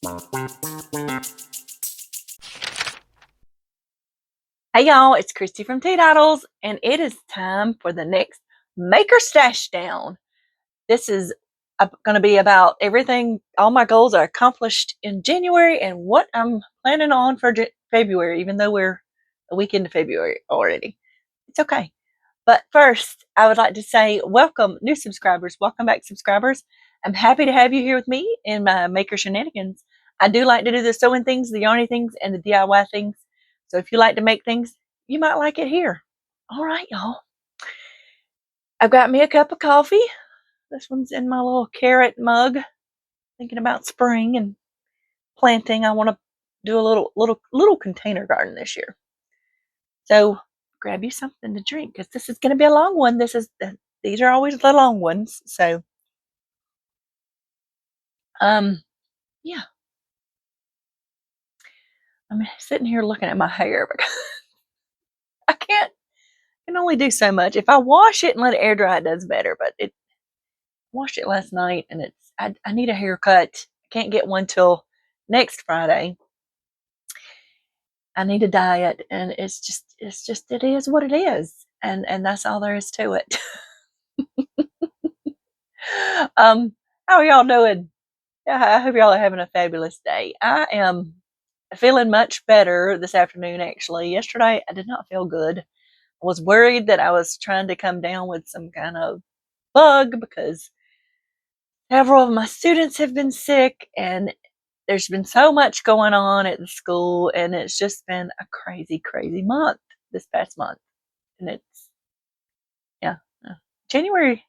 Hey y'all, it's Christy from Teadoddles, and it is time for the next Maker Stash Down. This is going to be about everything, all my goals are accomplished in January and what I'm planning on for February, even though we're a week into February already. It's okay. But first, I would like to say welcome, new subscribers. Welcome back, subscribers. I'm happy to have you here with me in my Maker Shenanigans. I do like to do the sewing things, the yarny things, and the DIY things. So if you like to make things, you might like it here. All right, y'all. I've got me a cup of coffee. This one's in my little carrot mug. Thinking about spring and planting. I want to do a little container garden this year. So grab you something to drink because this is going to be a long one. These are always the long ones. So, yeah. I'm sitting here looking at my hair because I can only do so much. If I wash it and let it air dry, it does better. But I washed it last night and I need a haircut. I can't get one till next Friday. I need a diet, and it is what it is, and that's all there is to it. How are y'all doing? I hope y'all are having a fabulous day. I am feeling much better this afternoon, actually. Yesterday, I did not feel good. I was worried that I was trying to come down with some kind of bug because several of my students have been sick, and there's been so much going on at the school, and it's just been a crazy, crazy month this past month. And yeah, January,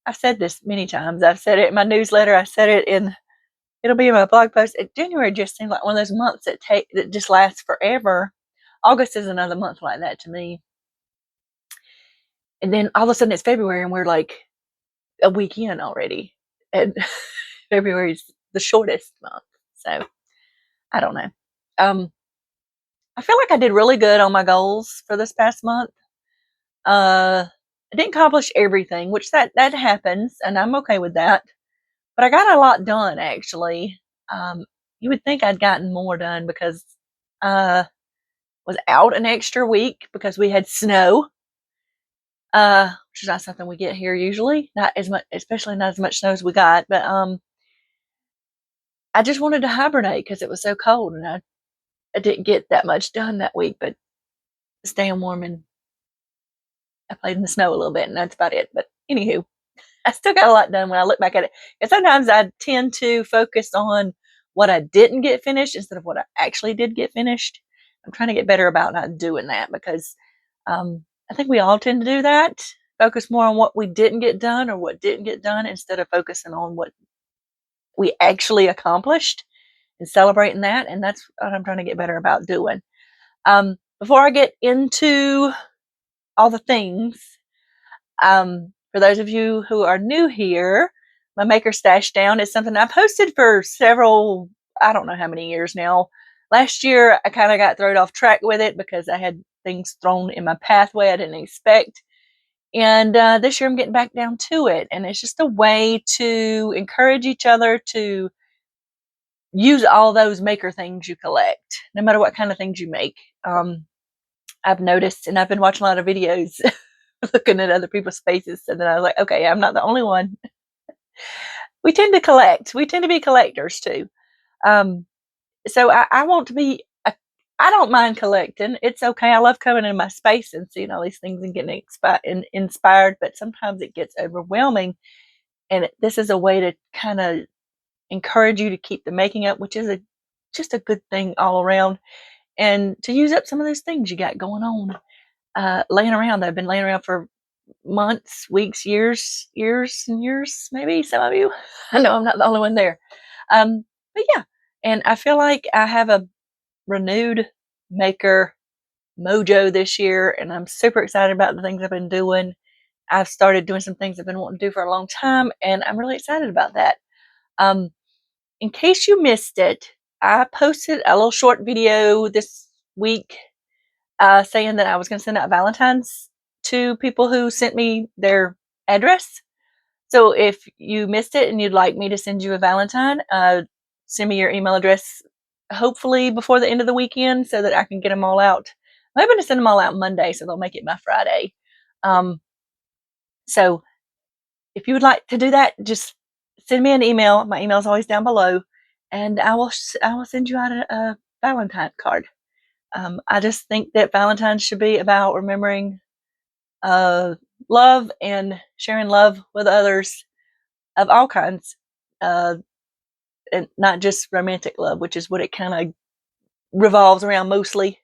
I've said this many times. I've said it in my newsletter. I said it it'll be in my blog post. January just seems like one of those months that just lasts forever. August is another month like that to me. And then all of a sudden it's February and we're like a week in already. And February's the shortest month. So I don't know. I feel like I did really good on my goals for this past month. I didn't accomplish everything, which that happens, and I'm okay with that. But I got a lot done, actually. You would think I'd gotten more done because I was out an extra week because we had snow, which is not something we get here usually. Not as much, especially not as much snow as we got. But I just wanted to hibernate because it was so cold, and I didn't get that much done that week. But staying warm, and I played in the snow a little bit, and that's about it. But anywho, I still got a lot done when I look back at it. And sometimes I tend to focus on what I didn't get finished instead of what I actually did get finished. I'm trying to get better about not doing that because I think we all tend to do that. Focus more on what we didn't get done or what didn't get done instead of focusing on what we actually accomplished and celebrating that. And that's what I'm trying to get better about doing. Before I get into all the things, for those of you who are new here, my Maker Stash Down is something I posted for several, I don't know how many years now. Last year, I kind of got thrown off track with it because I had things thrown in my pathway I didn't expect. And this year I'm getting back down to it. And it's just a way to encourage each other to use all those maker things you collect, no matter what kind of things you make. I've noticed, and I've been watching a lot of videos looking at other people's faces, and then I was like, okay, I'm not the only one. We tend to collect. We tend to be collectors too. So I want to be. I don't mind collecting. It's okay. I love coming in my space and seeing all these things and getting inspired. But sometimes it gets overwhelming, and this is a way to kind of encourage you to keep the making up, which is just a good thing all around, and to use up some of those things you got going on. Laying around that have been laying around for months, weeks, years and years, maybe some of you. I know I'm not the only one there. But yeah, and I feel like I have a renewed maker mojo this year, and I'm super excited about the things I've been doing. I've started doing some things I've been wanting to do for a long time, and I'm really excited about that. In case you missed it, I posted a little short video this week saying that I was going to send out Valentine's to people who sent me their address. So if you missed it and you'd like me to send you a Valentine, send me your email address, hopefully before the end of the weekend, so that I can get them all out. I'm hoping to send them all out Monday, so they'll make it by Friday. So if you would like to do that, just send me an email. My email is always down below, and I will send you out a Valentine card. I just think that Valentine's should be about remembering love and sharing love with others of all kinds, and not just romantic love, which is what it kind of revolves around mostly.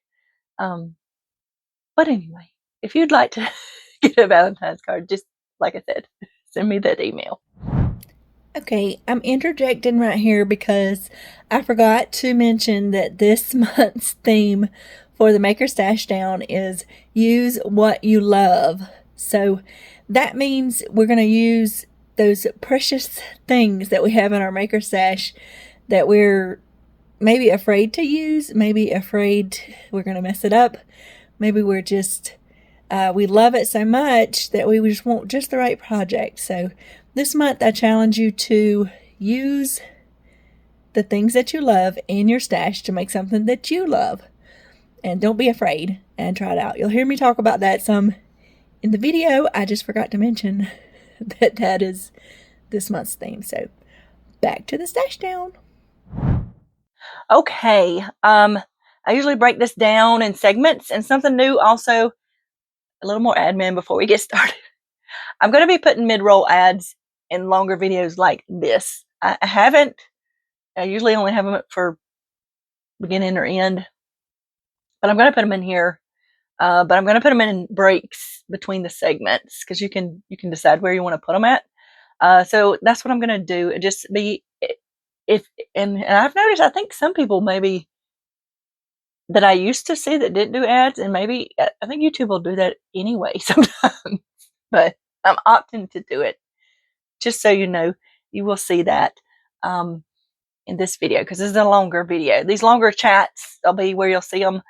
But anyway, if you'd like to get a Valentine's card, just like I said, send me that email. Okay, I'm interjecting right here because I forgot to mention that this month's theme for the Maker Stash Down is use what you love. So that means we're going to use those precious things that we have in our Maker Stash that we're maybe afraid to use, maybe afraid we're going to mess it up. Maybe we're just, we love it so much that we just want just the right project. So this month I challenge you to use the things that you love in your stash to make something that you love. And don't be afraid and try it out. You'll hear me talk about that some in the video. I just forgot to mention that is this month's theme. So back to the stash down. Okay. I usually break this down in segments, and something new also, a little more admin before we get started. I'm going to be putting mid-roll ads in longer videos like this. I usually only have them for beginning or end, but I'm going to put them in here. But I'm going to put them in breaks between the segments, because you can decide where you want to put them at. So that's what I'm going to do. Just be, and I've noticed, I think some people maybe that I used to see that didn't do ads, and maybe I think YouTube will do that anyway sometimes, but I'm opting to do it. Just so you know, you will see that in this video, because this is a longer video. These longer chats, they'll be where you'll see them.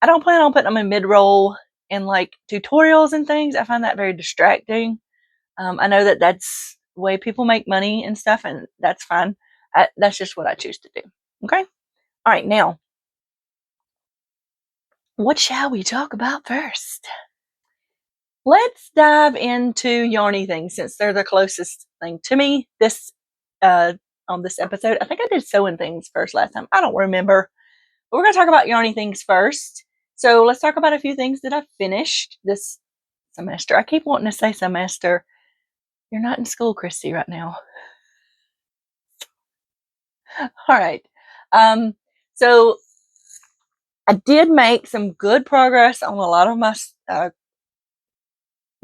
I don't plan on putting them in mid-roll and like tutorials and things. I find that very distracting. I know that that's the way people make money and stuff, and that's fine. That's just what I choose to do. Okay? All right, now, what shall we talk about first? Let's dive into Yarny things, since they're the closest thing to me on this episode. I think I did sewing things first last time. I don't remember. But we're going to talk about Yarny things first. So let's talk about a few things that I've finished this semester. I keep wanting to say semester. You're not in school, Christy, right now. All right. So I did make some good progress on a lot of my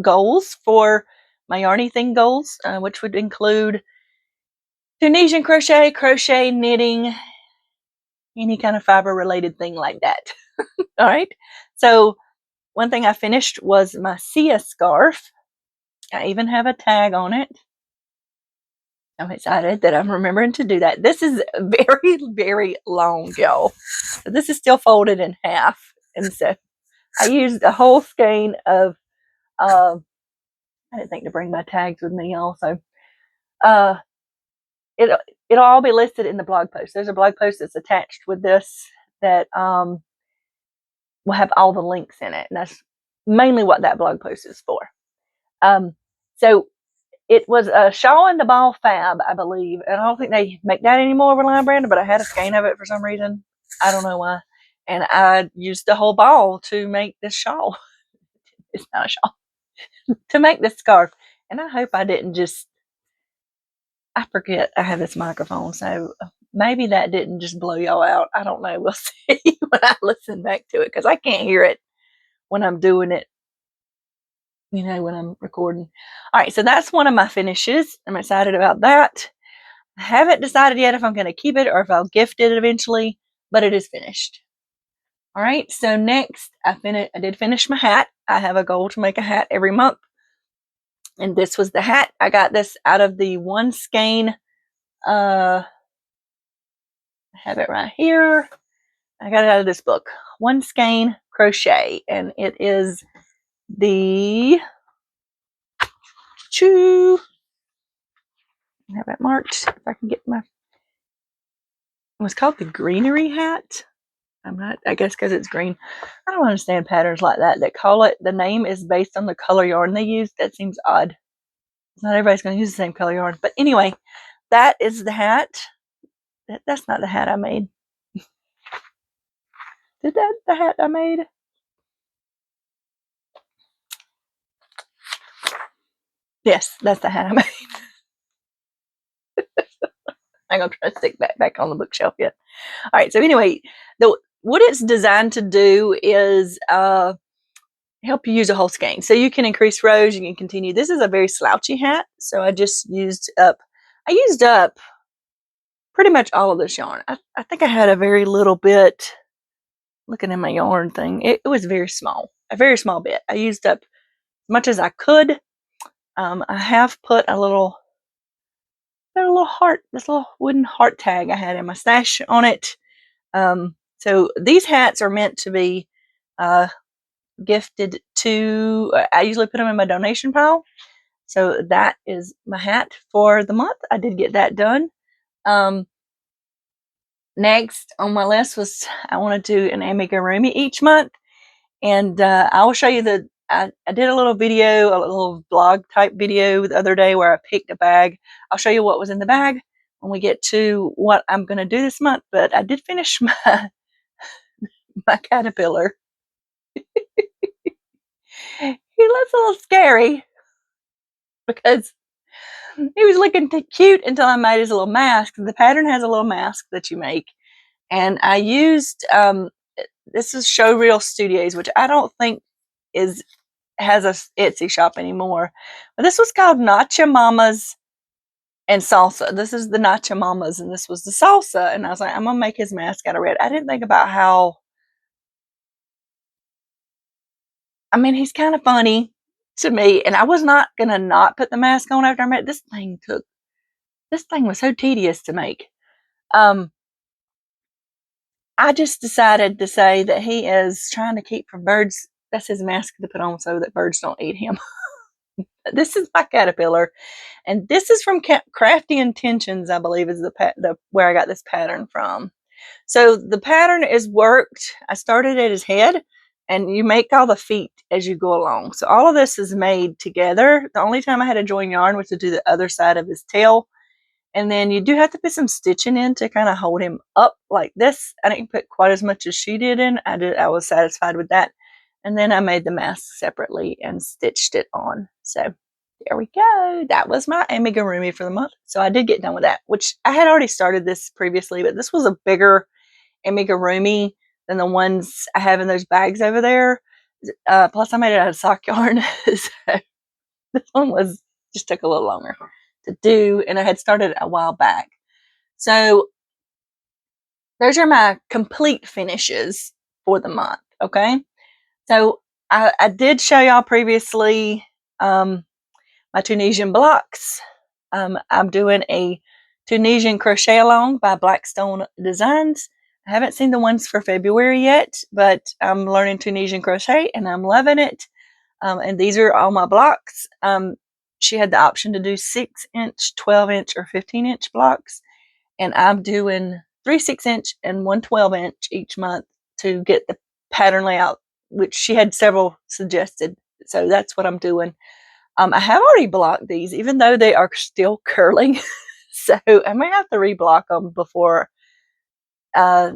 goals for my Yarny thing goals, which would include Tunisian crochet, knitting, any kind of fiber related thing like that. All right. So one thing I finished was my Sia scarf. I even have a tag on it. I'm excited that I'm remembering to do that. This is very, very long, y'all. So this is still folded in half. And so I used a whole skein of, I didn't think to bring my tags with me also. It'll all be listed in the blog post. There's a blog post that's attached with this that will have all the links in it. And that's mainly what that blog post is for. So it was a Shaw and the Ball Fab, I believe. And I don't think they make that anymore with Line Brand, but I had a skein of it for some reason. I don't know why. And I used the whole ball to make this shawl. It's not a shawl. To make this scarf. And I hope I didn't just, I forget I have this microphone, so maybe that didn't just blow y'all out. I don't know. We'll see when I listen back to it, because I can't hear it when I'm doing it, when I'm recording. All right, so that's one of my finishes. I'm excited about that. I haven't decided yet if I'm going to keep it or if I'll gift it eventually, but it is finished. All right, so next, I did finish my hat. I have a goal to make a hat every month. And this was the hat. I got this out of the one skein. I have it right here. I got it out of this book, One Skein Crochet, and it is the I have it marked if I can get my It was called the greenery hat. I guess because it's green. I don't understand patterns like that call it, the name is based on the color yarn they use. That seems odd. Not everybody's going to use the same color yarn. But anyway, that is the hat. That's not the hat I made. Is that the hat I made? Yes, that's the hat I made. I'm going to try to stick that back on the bookshelf yet. All right, so anyway, what it's designed to do is help you use a whole skein. So you can increase rows, you can continue. This is a very slouchy hat, so I used up pretty much all of this yarn. I think I had a very little bit, looking at my yarn thing, it was a very small bit. I used up as much as I could. I have put a little heart, this little wooden heart tag I had in my stash on it. So these hats are meant to be gifted to, I usually put them in my donation pile. So that is my hat for the month. I did get that done. Next on my list was I want to do an amigurumi each month. And I will show you I did a little video, a little vlog type video the other day where I picked a bag. I'll show you what was in the bag when we get to what I'm going to do this month. But I did finish my caterpillar. He looks a little scary because he was looking cute until I made his little mask. The pattern has a little mask that you make. And I used, this is Showreel Studios, which I don't think has a Etsy shop anymore. But this was called Nacha Mamas and Salsa. This is the Nacha Mamas, and this was the Salsa. And I was like, I'm going to make his mask out of red. I didn't think about how, I mean, he's kind of funny to me. And I was not going to not put the mask on after I made this thing. This thing was so tedious to make. I just decided to say that he is trying to keep from birds. That's his mask to put on so that birds don't eat him. This is my caterpillar, and this is from Crafty Intentions, I believe, is where I got this pattern from. So the pattern is worked. I started at his head, and you make all the feet as you go along. So all of this is made together. The only time I had to join yarn was to do the other side of his tail. And then you do have to put some stitching in to kind of hold him up like this. I didn't put quite as much as she did in. I was satisfied with that. And then I made the mask separately and stitched it on. So there we go. That was my amigurumi for the month. So I did get done with that, which I had already started this previously, but this was a bigger amigurumi than the ones I have in those bags over there. Plus I made it out of sock yarn. So this one just took a little longer to do, and I had started a while back. So those are my complete finishes for the month. Okay, so I did show y'all previously my Tunisian blocks. I'm doing a Tunisian crochet along by Blackstone Designs. I haven't seen the ones for February yet, but I'm learning Tunisian crochet and I'm loving it. And these are all my blocks. She had the option to do 6-inch, 12-inch, or 15-inch blocks. And I'm doing 3 6-inch and 1 12-inch each month to get the pattern layout, which she had several suggested. So that's what I'm doing. I have already blocked these, even though they are still curling. So I may have to reblock them before I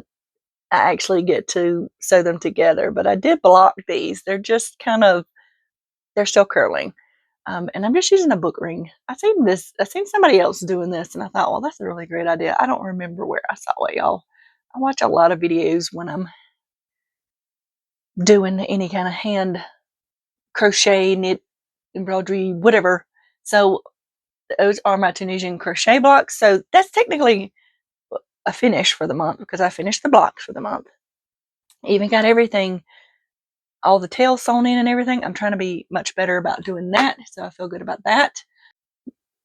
actually get to sew them together. But I did block these. They're just they're still curling. And I'm just using a book ring. I seen somebody else doing this, and I thought, well, that's a really great idea. I don't remember where I saw it, y'all. I watch a lot of videos when I'm doing any kind of hand crochet, knit, embroidery, whatever. So those are my Tunisian crochet blocks. So that's technically a finish for the month because I finished the blocks for the month. Even got everything, all the tails sewn in and everything. I'm trying to be much better about doing that, so I feel good about that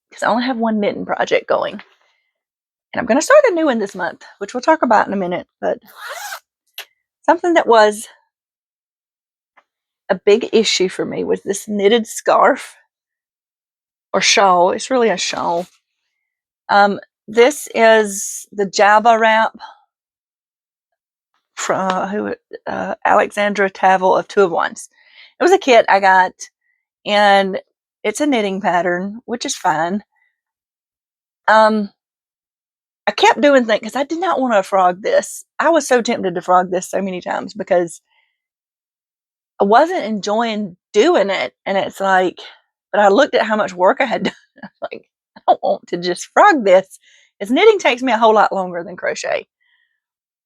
because I only have one knitting project going. And I'm going to start a new one this month, which we'll talk about in a minute. But something that was a big issue for me was this knitted scarf or shawl. It's really a shawl. This is the Java wrap from Alexandra Tavel of 2 of Ones. It was a kit I got, and it's a knitting pattern, which is fine. I kept doing things because I did not want to frog this. I was so tempted to frog this so many times because I wasn't enjoying doing it. And it's like, but I looked at how much work I had done. I was like, I don't want to just frog this. Because knitting takes me a whole lot longer than crochet.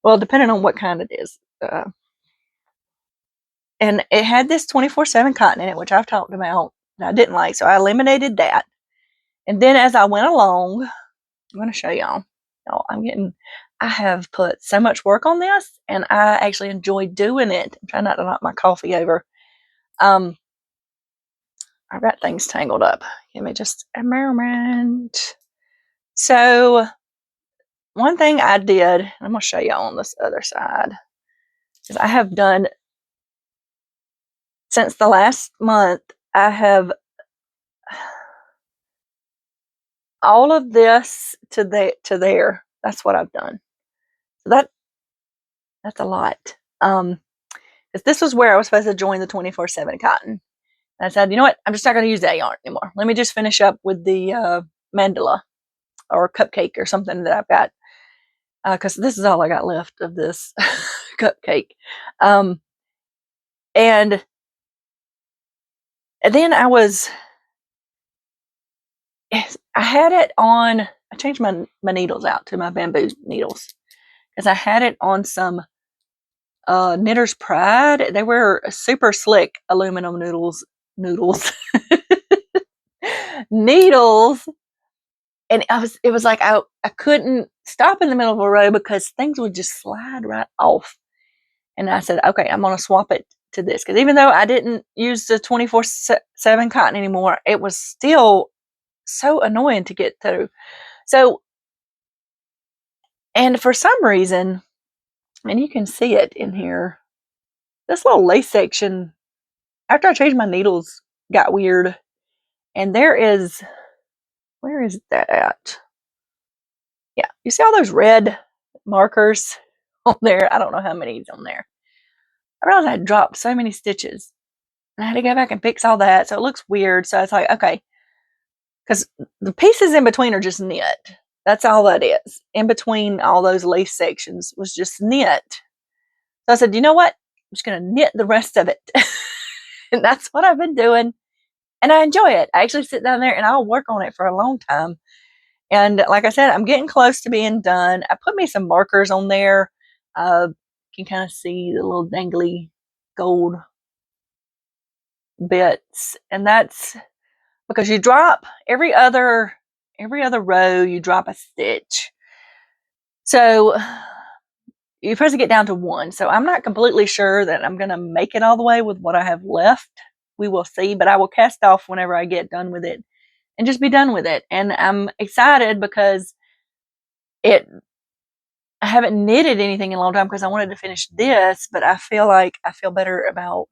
Well, depending on what kind it is. And it had this 24/7 cotton in it, which I've talked about and I didn't like. So I eliminated that. And then as I went along, I'm going to show y'all. I have put so much work on this, and I actually enjoy doing it. I'm trying not to knock my coffee over. I've got things tangled up. Give me just a moment. So one thing I did, I'm going to show y'all on this other side, is I have done, since the last month, I have all of this to there. That's what I've done. So that's a lot. Because this was where I was supposed to join the 24/7 cotton. And I said, you know what? I'm just not going to use that yarn anymore. Let me just finish up with the mandala or cupcake or something that I've got. Because this is all I got left of this cupcake. And then I had it on, I changed my needles out to my bamboo needles. Because I had it on some Knitter's Pride. They were super slick aluminum noodles. Needles. And it was like I couldn't stop in the middle of a row because things would just slide right off. And I said, okay, I'm going to swap it to this. Because even though I didn't use the 24/7 cotton anymore, it was still so annoying to get through. So, and for some reason, and you can see it in here, this little lace section, after I changed my needles, got weird. And where is that at? Yeah, you see all those red markers on there? I don't know how many is on there. I realized I dropped so many stitches. And I had to go back and fix all that, so it looks weird. So I was like, okay, because the pieces in between are just knit. That's all that is. In between all those lace sections was just knit. So I said, you know what? I'm just going to knit the rest of it. And that's what I've been doing. And I enjoy it. I actually sit down there and I'll work on it for a long time. And like I said, I'm getting close to being done. I put me some markers on there. You can kind of see the little dangly gold bits. And that's because you drop every other row, you drop a stitch. So you're supposed to get down to 1. So I'm not completely sure that I'm going to make it all the way with what I have left. We will see, but I will cast off whenever I get done with it and just be done with it. And I'm excited because I haven't knitted anything in a long time because I wanted to finish this, but I feel like I feel better about,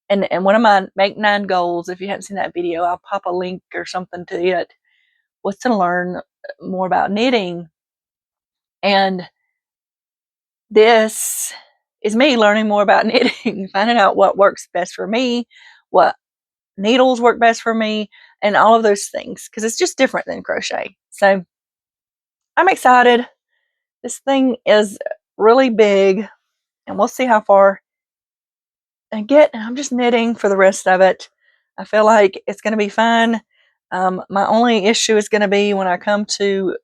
and one of my Make 9 goals, if you haven't seen that video, I'll pop a link or something to it, was to learn more about knitting. And this is me learning more about knitting, finding out what works best for me, what needles work best for me, and all of those things, because it's just different than crochet. So I'm excited. This thing is really big, and we'll see how far I get. I'm just knitting for the rest of it. I feel like it's going to be fun. My only issue is going to be when I come to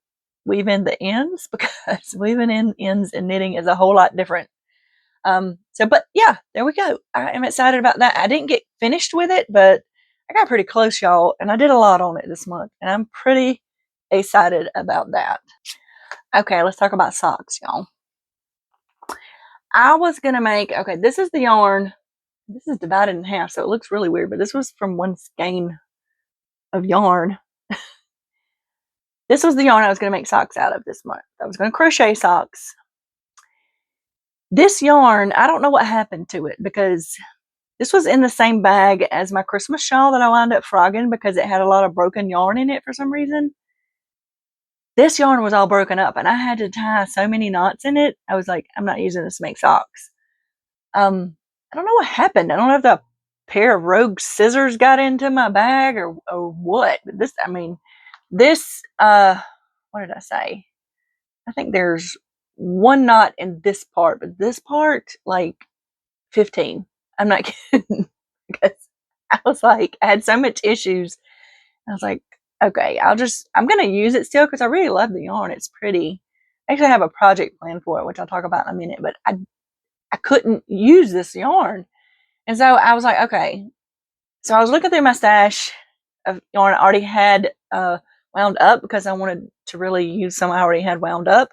weave in the ends, because weaving in ends and knitting is a whole lot different. But yeah, there we go. I am excited about that. I didn't get finished with it, but I got pretty close, y'all, and I did a lot on it this month, and I'm pretty excited about that. Okay, let's talk about socks, y'all. I was going to make, okay, this is the yarn. This is divided in half, so it looks really weird, but this was from one skein of yarn. This was the yarn I was going to make socks out of this month. I was going to crochet socks. This yarn, I don't know what happened to it, because this was in the same bag as my Christmas shawl that I wound up frogging because it had a lot of broken yarn in it for some reason. This yarn was all broken up, and I had to tie so many knots in it. I was like, I'm not using this to make socks. I don't know what happened. I don't know if the pair of rogue scissors got into my bag or what. But this, I mean, this, what did I say? I think there's one knot in this part, but this part, like 15. I'm not kidding. Because I was like, I had so much issues. I was like, okay, I'm going to use it still because I really love the yarn. It's pretty. I actually have a project plan for it, which I'll talk about in a minute, but I couldn't use this yarn. And so I was like, okay. So I was looking through my stash of yarn I already had wound up because I wanted to really use some I already had wound up.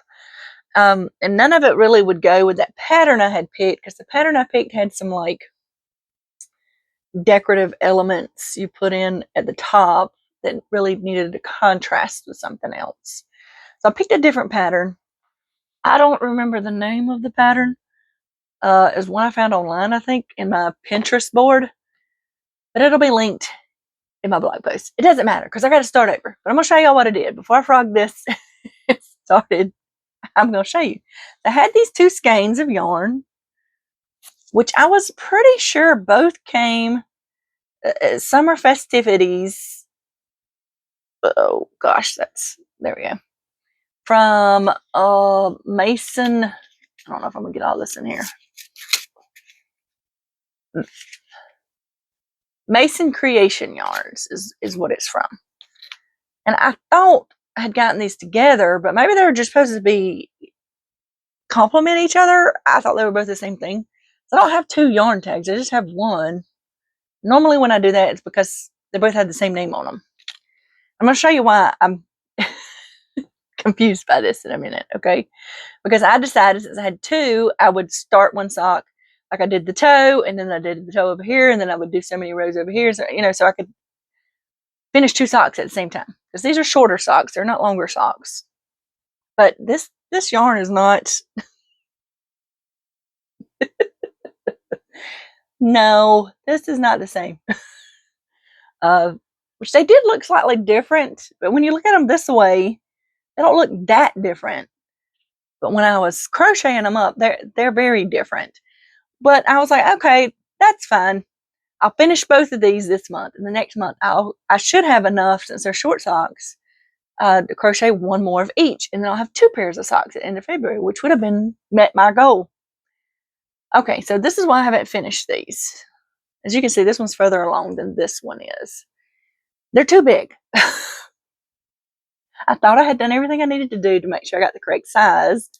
And none of it really would go with that pattern I had picked because the pattern I picked had some like decorative elements you put in at the top that really needed to contrast with something else. So I picked a different pattern. I don't remember the name of the pattern. Is one I found online, I think, in my Pinterest board. But it'll be linked in my blog post. It doesn't matter because I got to start over. But I'm going to show y'all what I did. Before I frog this started, I'm going to show you. I had these two skeins of yarn, which I was pretty sure both came summer festivities. Oh gosh, there we go. From Mason. I don't know if I'm going to get all this in here. Mason Creation Yarns is what it's from. And I thought I had gotten these together, but maybe they were just supposed to be complement each other. I thought they were both the same thing. So I don't have two yarn tags. I just have one. Normally when I do that, it's because they both had the same name on them. I'm going to show you why I'm confused by this in a minute, okay? Because I decided since I had two, I would start one sock like I did the toe, and then I did the toe over here, and then I would do so many rows over here, so so I could finish two socks at the same time. Because these are shorter socks, they're not longer socks. But this yarn is not. No, this is not the same. Which they did look slightly different, but when you look at them this way, they don't look that different. But when I was crocheting them up, they're very different. But I was like, okay, that's fine. I'll finish both of these this month, and the next month I should have enough, since they're short socks, to crochet one more of each, and then I'll have two pairs of socks at the end of February, which would have met my goal. Okay, so this is why I haven't finished these. As you can see, this one's further along than this one is. They're too big. I thought I had done everything I needed to do to make sure I got the correct size.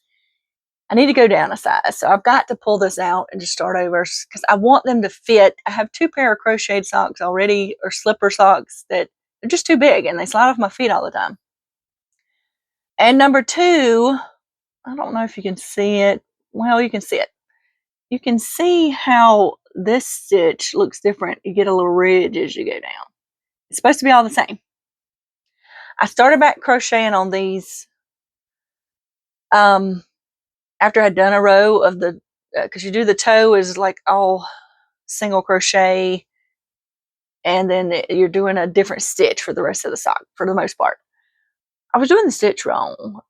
I need to go down a size. So I've got to pull this out and just start over because I want them to fit. I have two pair of crocheted socks already, or slipper socks, that are just too big and they slide off my feet all the time. And number two, I don't know if you can see it. Well, you can see it. You can see how this stitch looks different. You get a little ridge as you go down. It's supposed to be all the same. I started back crocheting on these after I'd done a row of the, because you do the toe is like all single crochet, and then you're doing a different stitch for the rest of the sock for the most part. I was doing the stitch wrong,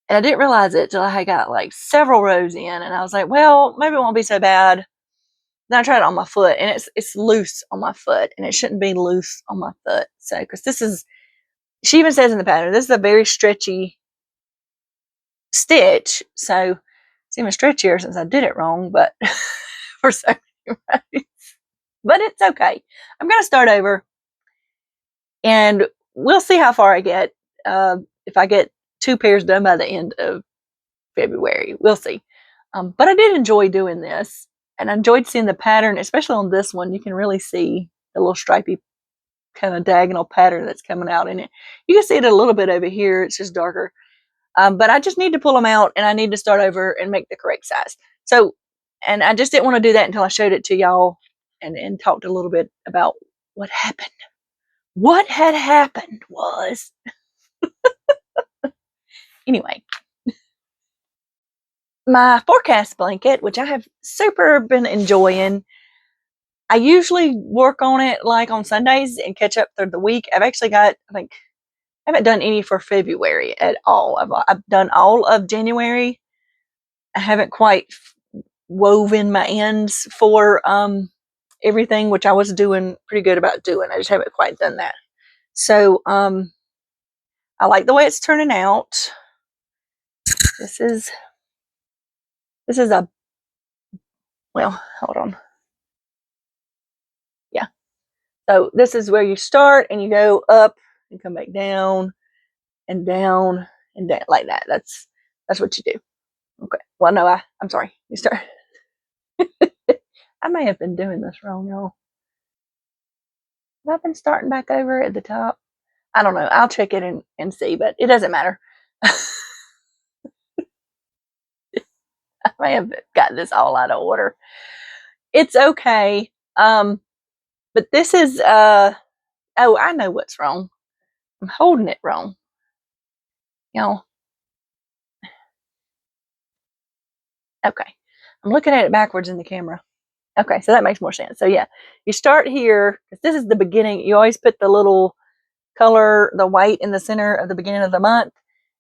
and I didn't realize it till I had got like several rows in, and I was like, well, maybe it won't be so bad. Then I tried it on my foot, and it's loose on my foot, and it shouldn't be loose on my foot. So, because this is, she even says in the pattern, this is a very stretchy stitch. So it's even stretchier since I did it wrong, but for so many rows. But it's okay. I'm going to start over, and we'll see how far I get. If I get two pairs done by the end of February, we'll see. But I did enjoy doing this, and I enjoyed seeing the pattern, especially on this one. You can really see the little stripy kind of diagonal pattern that's coming out in it. You can see it a little bit over here. It's just darker. But I just need to pull them out, and I need to start over and make the correct size. So, and I just didn't want to do that until I showed it to y'all and talked a little bit about what happened. What had happened was, anyway, my forecast blanket, which I have super been enjoying. I usually work on it like on Sundays and catch up through the week. I've actually got, I think haven't done any for February at all. I've done all of January. I haven't quite woven my ends for everything, which I was doing pretty good about doing. I just haven't quite done that. So I like the way it's turning out. This is a, well, hold on. Yeah. So this is where you start and you go up and come back down and down and down like that. That's what you do. Okay. Well, no, I'm sorry. You start. I may have been doing this wrong, y'all. Have I been starting back over at the top? I don't know. I'll check it and see, but it doesn't matter. I may have got this all out of order. It's okay. But this is oh, I know what's wrong. I'm holding it wrong. Y'all. Okay. I'm looking at it backwards in the camera. Okay, so that makes more sense. So yeah, you start here, because this is the beginning. You always put the little color, the white in the center of the beginning of the month,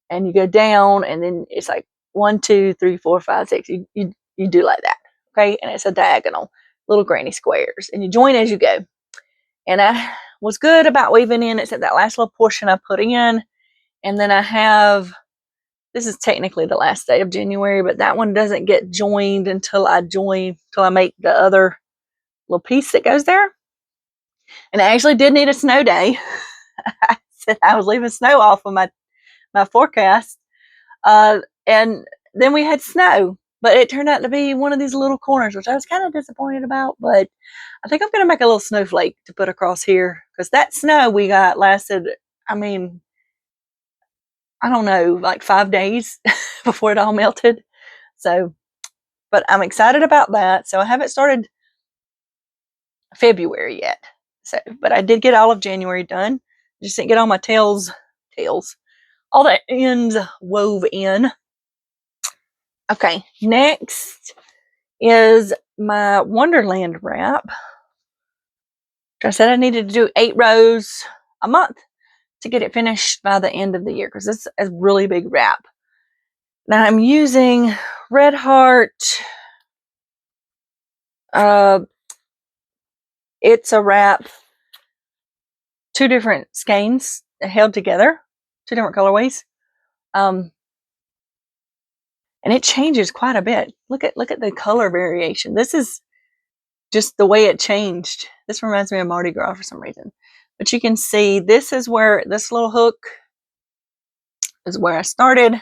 and you go down, and then it's like 1, 2, 3, 4, 5, 6. You do like that, okay? And it's a diagonal, little granny squares, and you join as you go. And I was good about weaving in, except that last little portion I put in, and then I have, this is technically the last day of January, but that one doesn't get joined until I make the other little piece that goes there. And I actually did need a snow day. I said I was leaving snow off of my forecast. And then we had snow, but it turned out to be one of these little corners, which I was kind of disappointed about, but I think I'm going to make a little snowflake to put across here, because that snow we got lasted, I mean, I don't know, like 5 days before it all melted. So, but I'm excited about that. So I haven't started February yet. So, but I did get all of January done. Just didn't get all my tails, all the ends wove in. Okay, next is my Wonderland wrap. I said I needed to do 8 rows a month to get it finished by the end of the year, because this is a really big wrap. Now I'm using Red Heart. It's a wrap, 2 different skeins held together, 2 different colorways. And it changes quite a bit. Look at the color variation. This is just the way it changed. This reminds me of Mardi Gras for some reason. But you can see this is where this little hook is where I started.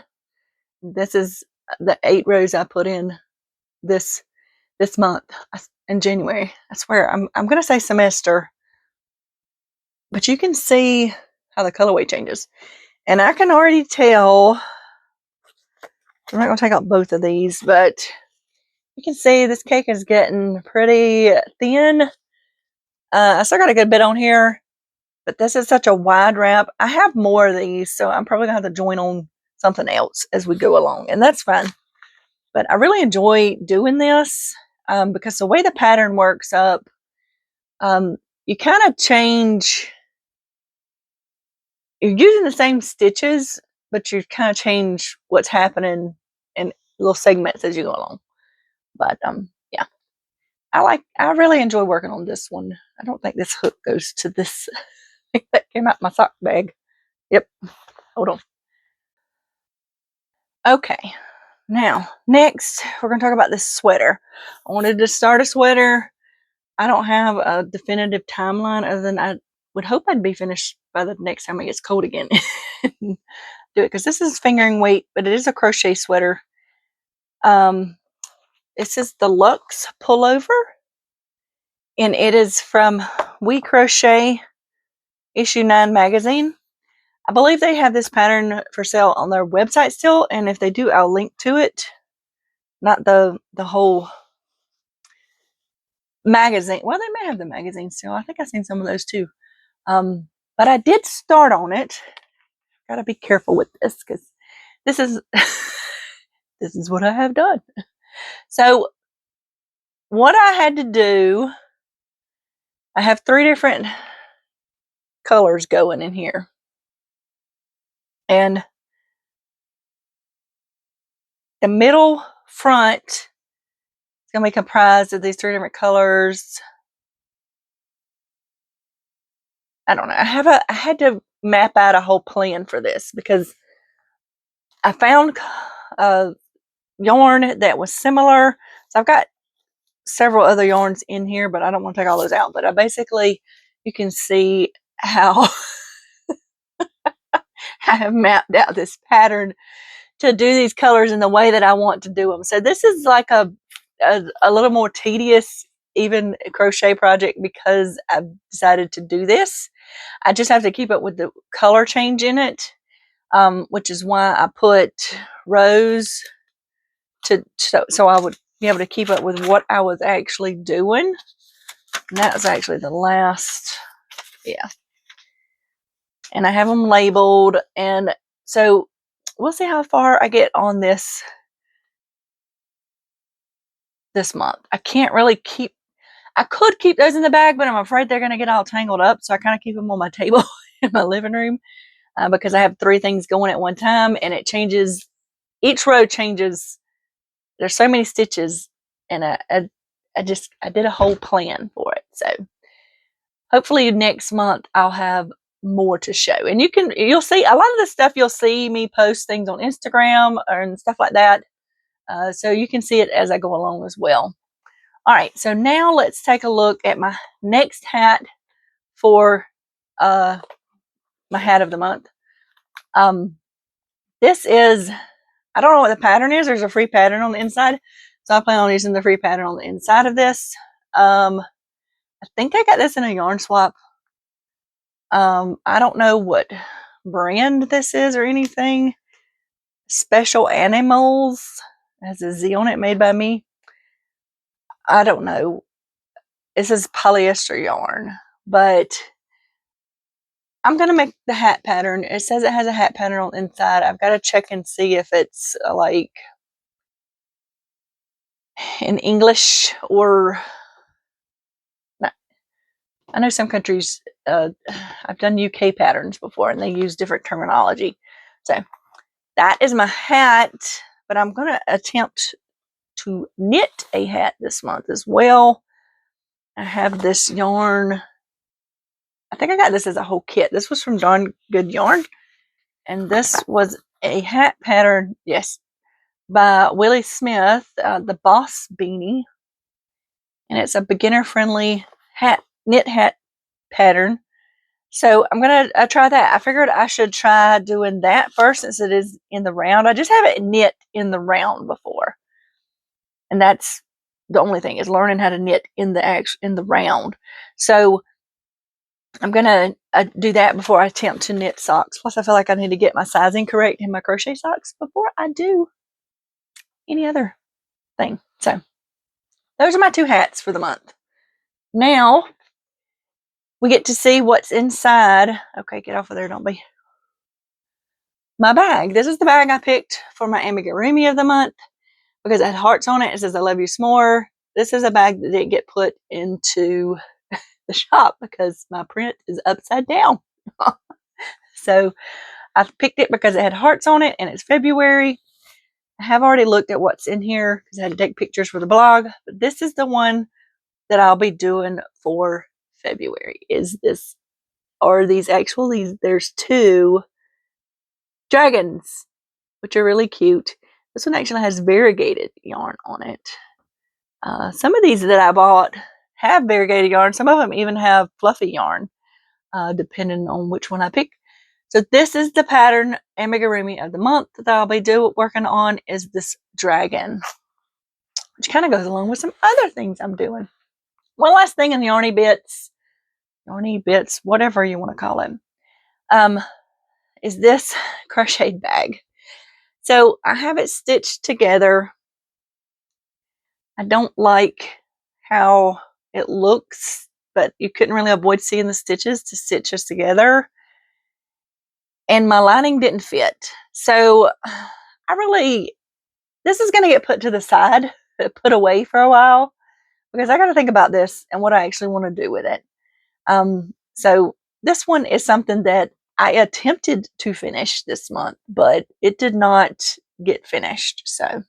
This is the 8 rows I put in this month in January. I swear I'm gonna say semester, but you can see how the colorway changes, and I can already tell. I'm not gonna take out both of these, but you can see this cake is getting pretty thin. I still got a good bit on here, but this is such a wide wrap. I have more of these, so I'm probably gonna have to join on something else as we go along, and that's fine. But I really enjoy doing this because the way the pattern works up, you kind of change. You're using the same stitches, but you kind of change what's happening in little segments as you go along. But yeah, I really enjoy working on this one. I don't think this hook goes to this. That came out my sock bag. Yep. Hold on. Okay. Now, next, we're going to talk about this sweater. I wanted to start a sweater. I don't have a definitive timeline other than I would hope I'd be finished by the next time it gets cold again. Do it, because this is fingering weight, but it is a crochet sweater. This is the Luxe pullover, and it is from We Crochet issue 9 magazine. I believe they have this pattern for sale on their website still, and if they do, I'll link to it. Not the whole magazine. Well, they may have the magazine still. I think I've seen some of those too. But I did start on it. Gotta be careful with this, because this is this is what I have done. So what I had to do, I have 3 different colors going in here. And the middle front is going to be comprised of these 3 different colors. I don't know. I had to map out a whole plan for this because I found yarn that was similar. So I've got several other yarns in here, but I don't want to take all those out. But I basically, you can see how I have mapped out this pattern to do these colors in the way that I want to do them. So this is like a little more tedious, even crochet project because I've decided to do this. I just have to keep up with the color change in it, which is why I put rows so I would be able to keep up with what I was actually doing. And that was actually the last, yeah. And I have them labeled, and so we'll see how far I get on this month. I can't really keep, I could keep those in the bag, but I'm afraid they're going to get all tangled up. So I kind of keep them on my table in my living room because I have 3 things going at one time, and it changes. Each row changes. There's so many stitches, and I did a whole plan for it. So hopefully next month I'll have more to show, and you'll see a lot of the stuff. You'll see me post things on Instagram and stuff like that. So you can see it as I go along as well. All right, so now let's take a look at my next hat for my hat of the month. This is, I don't know what the pattern is. There's a free pattern on the inside. So I plan on using the free pattern on the inside of this. I think I got this in a yarn swap. I don't know what brand this is or anything. Special Animals has a Z on it, made by me. I don't know. This is polyester yarn, but I'm going to make the hat pattern. It says it has a hat pattern on the inside. I've got to check and see if it's like in English or not. I know some countries, I've done UK patterns before and they use different terminology. So that is my hat, but I'm going to attempt to knit a hat this month as well. I have this yarn. I think I got this as a whole kit. This was from Darn Good Yarn. And this was a hat pattern, yes, by Willie Smith, the Boss Beanie. And it's a beginner-friendly knit hat pattern. So I'm going to try that. I figured I should try doing that first since it is in the round. I just haven't knit in the round before. And that's the only thing, is learning how to knit in the round. So I'm going to do that before I attempt to knit socks. Plus, I feel like I need to get my sizing correct in my crochet socks before I do any other thing. So those are my 2 hats for the month. Now we get to see what's inside. Okay, get off of there, don't be. My bag. This is the bag I picked for my amigurumi of the month because it had hearts on it. It says, "I love you, s'more." This is a bag that didn't get put into the shop because my print is upside down. So I picked it because it had hearts on it and it's February. I have already looked at what's in here because I had to take pictures for the blog. But this is the one that I'll be doing for February. Is this, or these actually, there's 2 dragons, which are really cute. This one actually has variegated yarn on it. Some of these that I bought have variegated yarn. Some of them even have fluffy yarn, depending on which one I pick. So this is the pattern amigurumi of the month that I'll be working on, is this dragon, which kind of goes along with some other things I'm doing. One last thing in the yarny bits, whatever you want to call them, is this crocheted bag. So I have it stitched together. I don't like how it looks, but you couldn't really avoid seeing the stitches to stitch this together. And my lining didn't fit. So this is going to get put to the side, put away for a while, because I got to think about this and what I actually want to do with it. So this one is something that I attempted to finish this month, but it did not get finished. So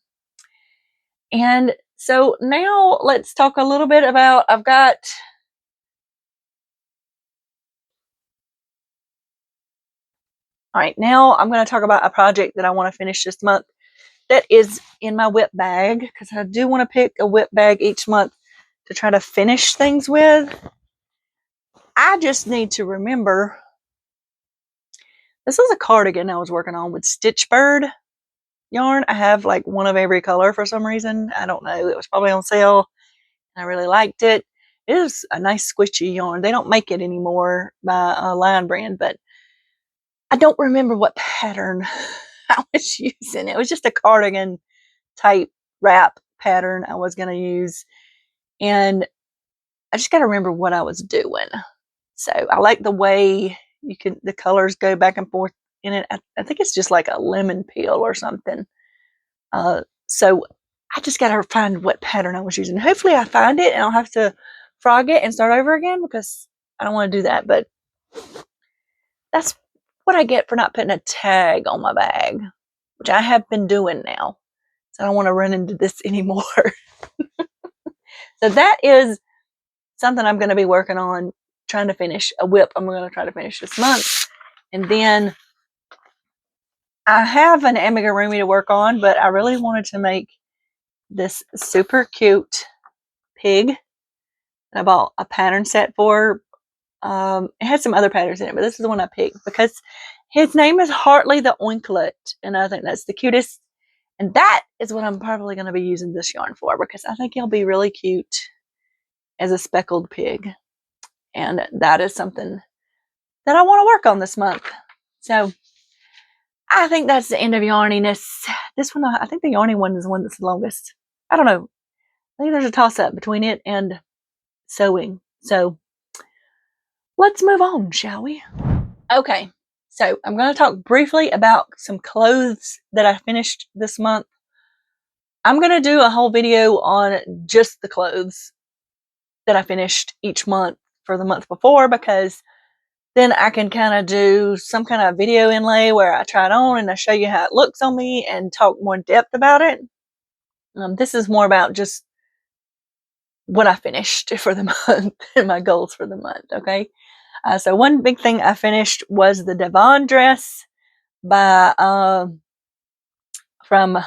now let's talk a little bit about, all right, now I'm going to talk about a project that I want to finish this month that is in my whip bag, because I do want to pick a whip bag each month to try to finish things with. I just need to remember, this was a cardigan I was working on with Stitchbird yarn. I have like one of every color for some reason. I don't know. It was probably on sale. I really liked it. It is a nice squishy yarn. They don't make it anymore by Lion Brand, but I don't remember what pattern I was using. It was just a cardigan type wrap pattern I was going to use. And I just got to remember what I was doing. So I like the way the colors go back and forth in it. I think it's just like a lemon peel or something. So I just got to find what pattern I was using. Hopefully I find it and I'll have to frog it and start over again, because I don't want to do that. But that's what I get for not putting a tag on my bag, which I have been doing now. So I don't want to run into this anymore. So that is something I'm going to be working on, trying to finish a whip. I'm going to try to finish this month. And then I have an amigurumi to work on, but I really wanted to make this super cute pig. I bought a pattern set for. It had some other patterns in it, but this is the one I picked because his name is Hartley the Oinklet, and I think that's the cutest. And that is what I'm probably going to be using this yarn for, because I think he'll be really cute as a speckled pig. And that is something that I want to work on this month. So I think that's the end of yarniness. This one, I think the yarny one is the one that's the longest. I don't know. I think there's a toss-up between it and sewing. So let's move on, shall we? Okay, so I'm going to talk briefly about some clothes that I finished this month. I'm going to do a whole video on just the clothes that I finished each month for the month before, because then I can kind of do some kind of video inlay where I try it on and I show you how it looks on me and talk more in depth about it. This is more about just what I finished for the month and my goals for the month, okay? So one big thing I finished was the Devon dress by from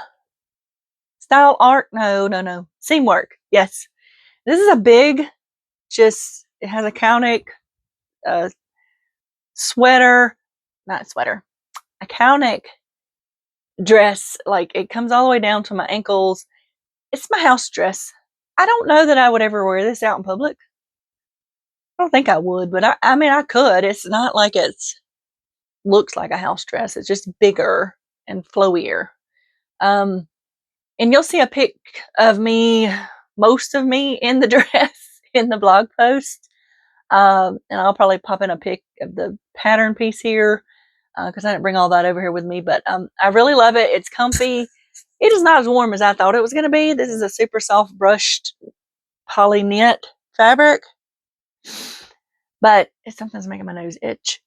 Style Art. No. Seamwork. Yes. This is a big, it has a cowneck sweater, not sweater, a cowneck dress. Like, it comes all the way down to my ankles. It's my house dress. I don't know that I would ever wear this out in public. I don't think I would, but I mean, I could. It's not like it looks like a house dress. It's just bigger and flowier. And you'll see a pic of me, most of me in the dress in the blog post. And I'll probably pop in a pic of the pattern piece here, because I didn't bring all that over here with me. But I really love it. It's comfy. It is not as warm as I thought it was going to be. This is a super soft brushed poly knit fabric, but it's something's making my nose itch.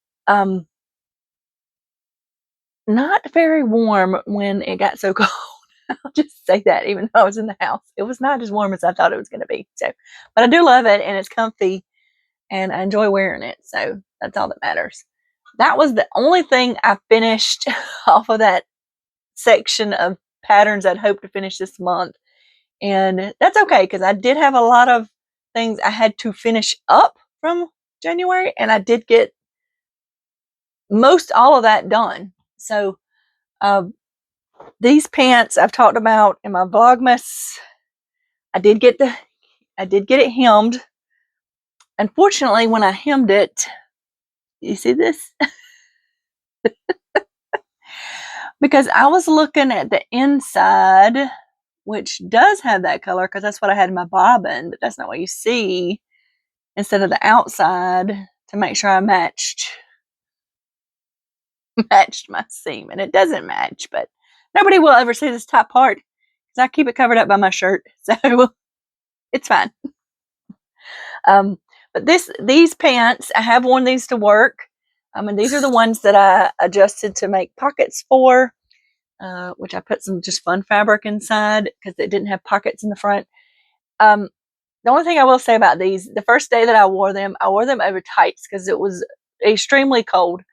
Not very warm when it got so cold. I'll just say that, even though I was in the house, it was not as warm as I thought it was going to be. So, but I do love it, and it's comfy, and I enjoy wearing it. So that's all that matters. That was the only thing I finished off of that section of patterns I'd hoped to finish this month. And that's okay, because I did have a lot of things I had to finish up from January, and I did get most all of that done. So these pants I've talked about in my Vlogmas. I did get it hemmed. Unfortunately, when I hemmed it, you see this? Because I was looking at the inside, which does have that color, because that's what I had in my bobbin, but that's not what you see, instead of the outside, to make sure I matched my seam. And it doesn't match, but nobody will ever see this top part, because I keep it covered up by my shirt, so it's fine. But these pants, I have worn these to work. And these are the ones that I adjusted to make pockets for, which I put some just fun fabric inside because it didn't have pockets in the front. The only thing I will say about these, the first day that I wore them over tights because it was extremely cold.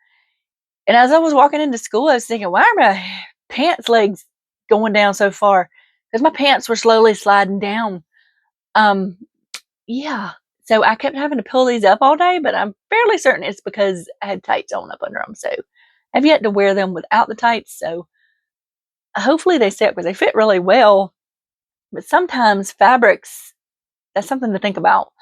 And as I was walking into school, I was thinking, why are my pants legs going down so far? Because my pants were slowly sliding down. Yeah. So I kept having to pull these up all day, but I'm fairly certain it's because I had tights on up under them. So I've yet to wear them without the tights. So hopefully they sit because they fit really well. But sometimes fabrics, that's something to think about.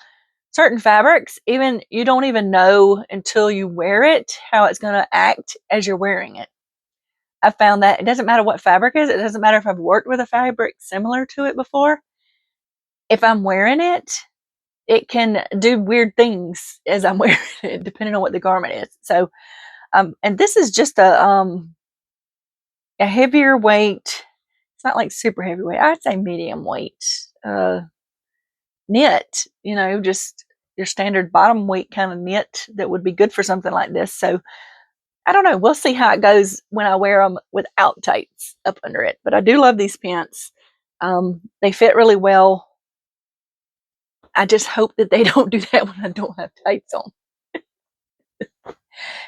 Certain fabrics, even you don't even know until you wear it how it's going to act as you're wearing it. I found that it doesn't matter what fabric is. It doesn't matter if I've worked with a fabric similar to it before. If I'm wearing it, it can do weird things as I'm wearing it, depending on what the garment is. So, and this is just a heavier weight. It's not like super heavyweight. I'd say medium weight knit. You know, just your standard bottom weight kind of knit that would be good for something like this. So, I don't know. We'll see how it goes when I wear them without tights up under it. But I do love these pants. They fit really well. I just hope that they don't do that when I don't have tights on.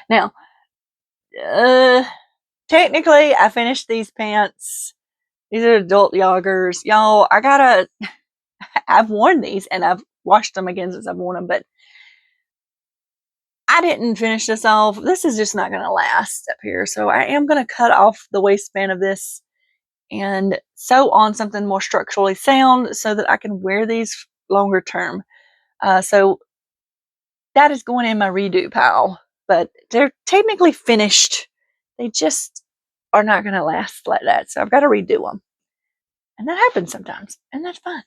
Now, technically, I finished these pants. These are adult joggers. Y'all, I've worn these and I've washed them again since I've worn them, but I didn't finish this off. This is just not going to last up here. So I am going to cut off the waistband of this and sew on something more structurally sound so that I can wear these longer term. So that is going in my redo pile, but they're technically finished. They just are not going to last like that. So I've got to redo them. And that happens sometimes, and that's fine.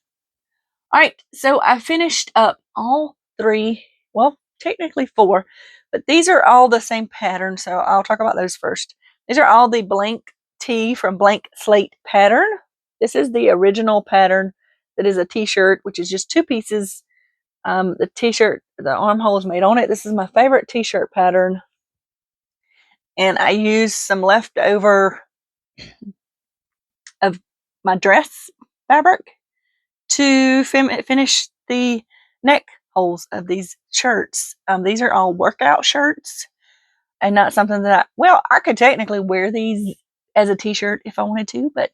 All right, so I finished up all three, well, technically four, but these are all the same pattern, so I'll talk about those first. These are all the blank tee from Blank Slate pattern. This is the original pattern that is a t-shirt, which is just two pieces. The t-shirt, the armhole is made on it. This is my favorite t-shirt pattern. And I used some leftover of my dress fabric to finish the neck holes of these shirts. These are all workout shirts and not something that I could technically wear these as a t-shirt if I wanted to, but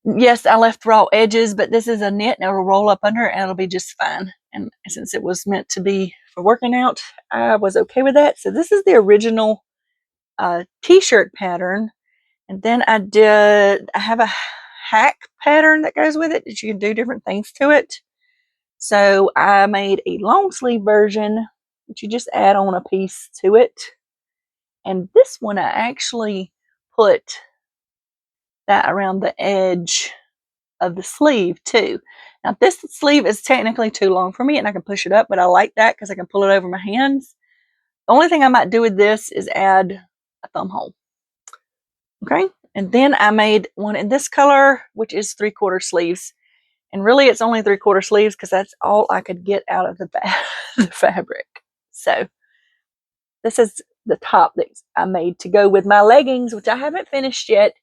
yes, I left raw edges, but this is a knit and it'll roll up under and it'll be just fine. And since it was meant to be for working out, I was okay with that. So this is the original t-shirt pattern. And then I have a hack pattern that goes with it that you can do different things to it. So I made a long sleeve version, which you just add on a piece to it. And this one I actually put that around the edge of the sleeve too. Now this sleeve is technically too long for me and I can push it up, but I like that because I can pull it over my hands. The only thing I might do with this is add a thumb hole. Okay, and then I made one in this color, which is 3/4 sleeves. And really it's only 3/4 sleeves because that's all I could get out of the fabric. So this is the top that I made to go with my leggings, which I haven't finished yet.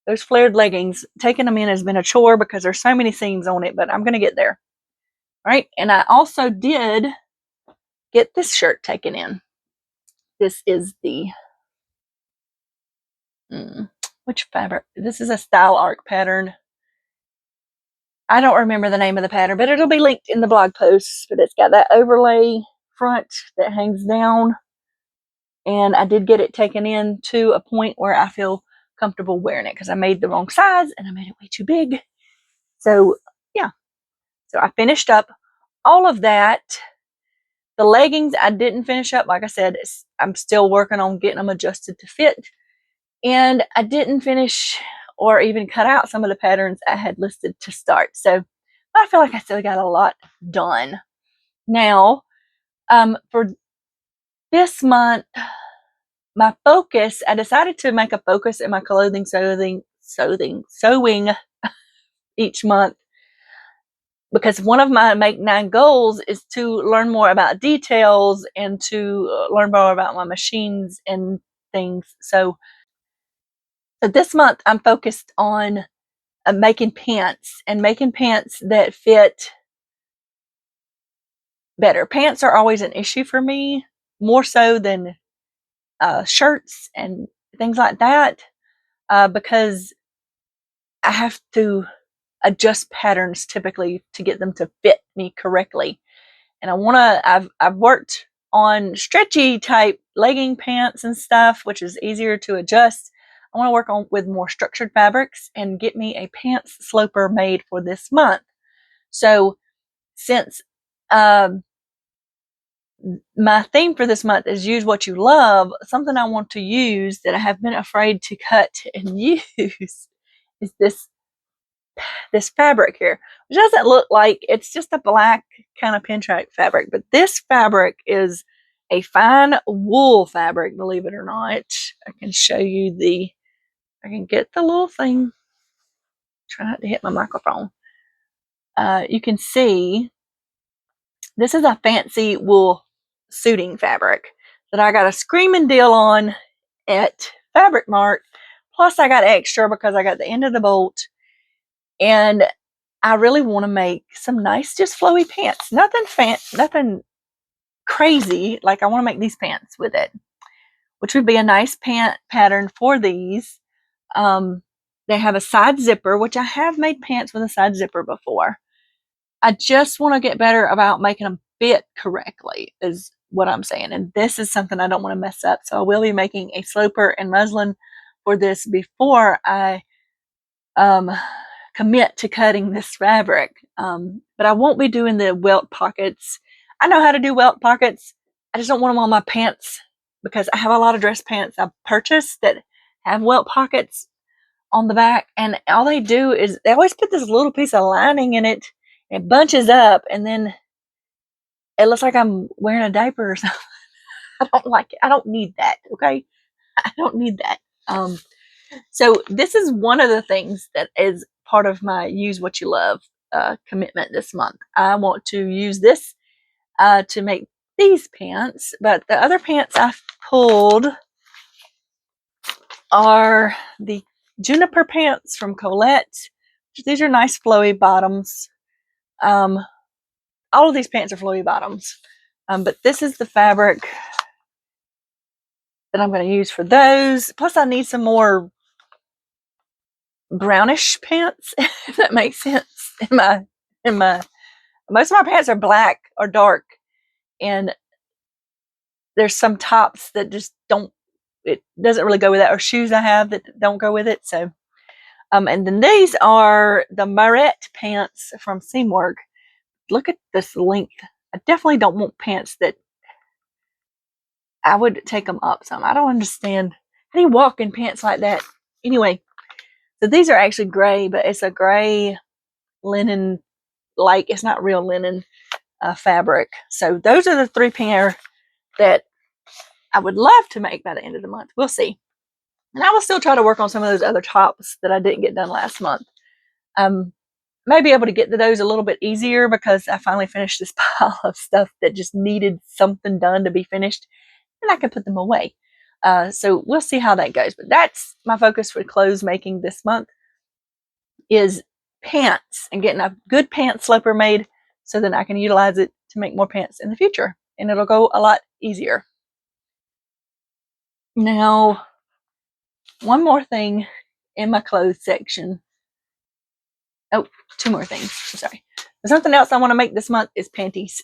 Those flared leggings, taking them in has been a chore because there's so many seams on it, but I'm going to get there. All right, and I also did get this shirt taken in. This is the, which fabric? This is a Style Arc pattern. I don't remember the name of the pattern, but it'll be linked in the blog post. But it's got that overlay front that hangs down. And I did get it taken in to a point where I feel comfortable wearing it because I made the wrong size and I made it way too big. So, yeah. So I finished up all of that. The leggings I didn't finish up. Like I said, I'm still working on getting them adjusted to fit. And I didn't finish or even cut out some of the patterns I had listed to start. So I feel like I still got a lot done. Now, for this month, my focus, I decided to make a focus in my clothing sewing each month because one of my Make 9 goals is to learn more about details and to learn more about my machines and things. So this month I'm focused on making pants and making pants that fit better. Pants are always an issue for me, more so than shirts and things like that, because I have to adjust patterns typically to get them to fit me correctly. And I've worked on stretchy type legging pants and stuff, which is easier to adjust. I want to work on with more structured fabrics and get me a pants sloper made for this month. So since my theme for this month is use what you love, something I want to use that I have been afraid to cut and use is this fabric here, which doesn't look like, it's just a black kind of pinstripe fabric, but this fabric is a fine wool fabric, believe it or not. I can show you I can get the little thing, try not to hit my microphone. You can see this is a fancy wool suiting fabric that I got a screaming deal on at Fabric Mart. Plus I got extra because I got the end of the bolt, and I really want to make some nice, just flowy pants. Nothing crazy. Like I want to make these pants with it, which would be a nice pant pattern for these. They have a side zipper, which I have made pants with a side zipper before. I just want to get better about making them fit correctly, is what I'm saying. And this is something I don't want to mess up. So I will be making a sloper and muslin for this before I commit to cutting this fabric. But I won't be doing the welt pockets. I know how to do welt pockets. I just don't want them on my pants because I have a lot of dress pants I've purchased that have welt pockets on the back, and all they do is they always put this little piece of lining in it, and it bunches up, and then it looks like I'm wearing a diaper or something. I don't like it. I don't need that. Okay, I don't need that. So this is one of the things that is part of my use what you love commitment this month. I want to use this to make these pants, but the other pants I've pulled are the Juniper pants from Colette. These are nice flowy bottoms. All of these pants are flowy bottoms, but this is the fabric that I'm going to use for those. Plus I need some more brownish pants, if that makes sense. Most of my pants are black or dark, and there's some tops that just don't, it doesn't really go with that, or shoes I have that don't go with it. So and then these are the Marette pants from Seamwork. Look at this length. I definitely don't want pants that, I would take them up some. I don't understand how do you walk in pants like that. Anyway, so these are actually gray, but it's a gray linen, like it's not real linen fabric. So those are the 3 pair that I would love to make by the end of the month. We'll see. And I will still try to work on some of those other tops that I didn't get done last month. May be able to get to those a little bit easier because I finally finished this pile of stuff that just needed something done to be finished, and I can put them away. So we'll see how that goes. But that's my focus for clothes making this month, is pants and getting a good pant sloper made so then I can utilize it to make more pants in the future, and it'll go a lot easier. Now, one more thing in my clothes section. Oh, 2 more things. Sorry. Something else I want to make this month is panties.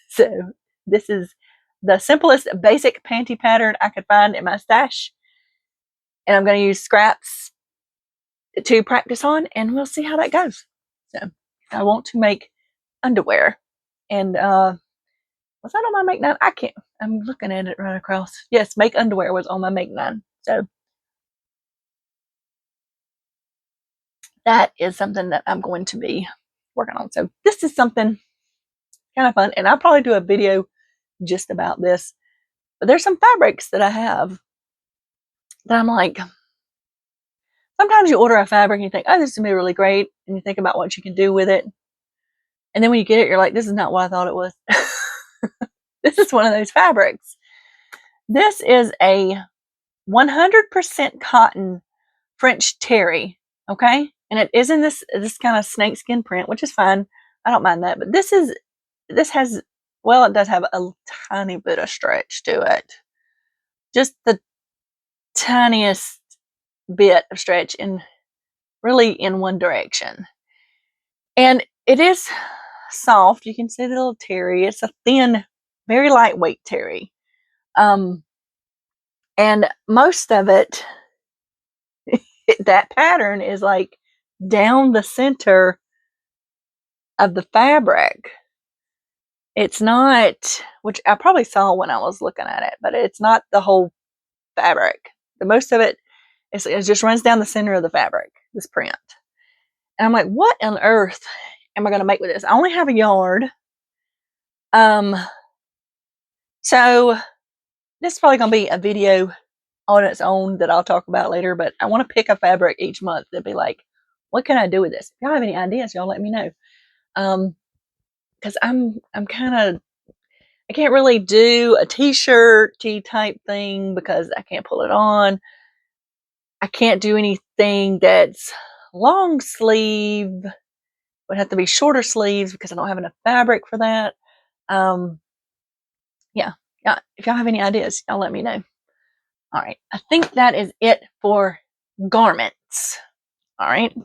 So this is the simplest basic panty pattern I could find in my stash, and I'm going to use scraps to practice on, and we'll see how that goes. So I want to make underwear, and was that on my Make 9? I can't, I'm looking at it right across. Yes, make underwear was on my Make 9. So that is something that I'm going to be working on. So this is something kind of fun, and I'll probably do a video just about this. But there's some fabrics that I have that I'm like, sometimes you order a fabric and you think, oh, this is going to be really great, and you think about what you can do with it. And then when you get it, you're like, this is not what I thought it was. This is one of those fabrics. This is a 100% cotton French terry, okay? And it is in this kind of snakeskin print, which is fine. I don't mind that. But this has, well, it does have a tiny bit of stretch to it. Just the tiniest bit of stretch really in one direction. And it is soft. You can see the little terry. It's a thin, very lightweight terry. And most of it, that pattern is like down the center of the fabric. It's not, which I probably saw when I was looking at it, but it's not the whole fabric. The most of it just runs down the center of the fabric, this print. And I'm like, what on earth am I going to make with this? I only have a yard. So this is probably going to be a video on its own that I'll talk about later, but I want to pick a fabric each month to be like, what can I do with this? If y'all have any ideas, y'all let me know. Because I'm kind of, I can't really do a t-shirt type thing because I can't pull it on. I can't do anything that's long sleeve. Would have to be shorter sleeves because I don't have enough fabric for that. Yeah. If y'all have any ideas, y'all let me know. All right. I think that is it for garments. All right.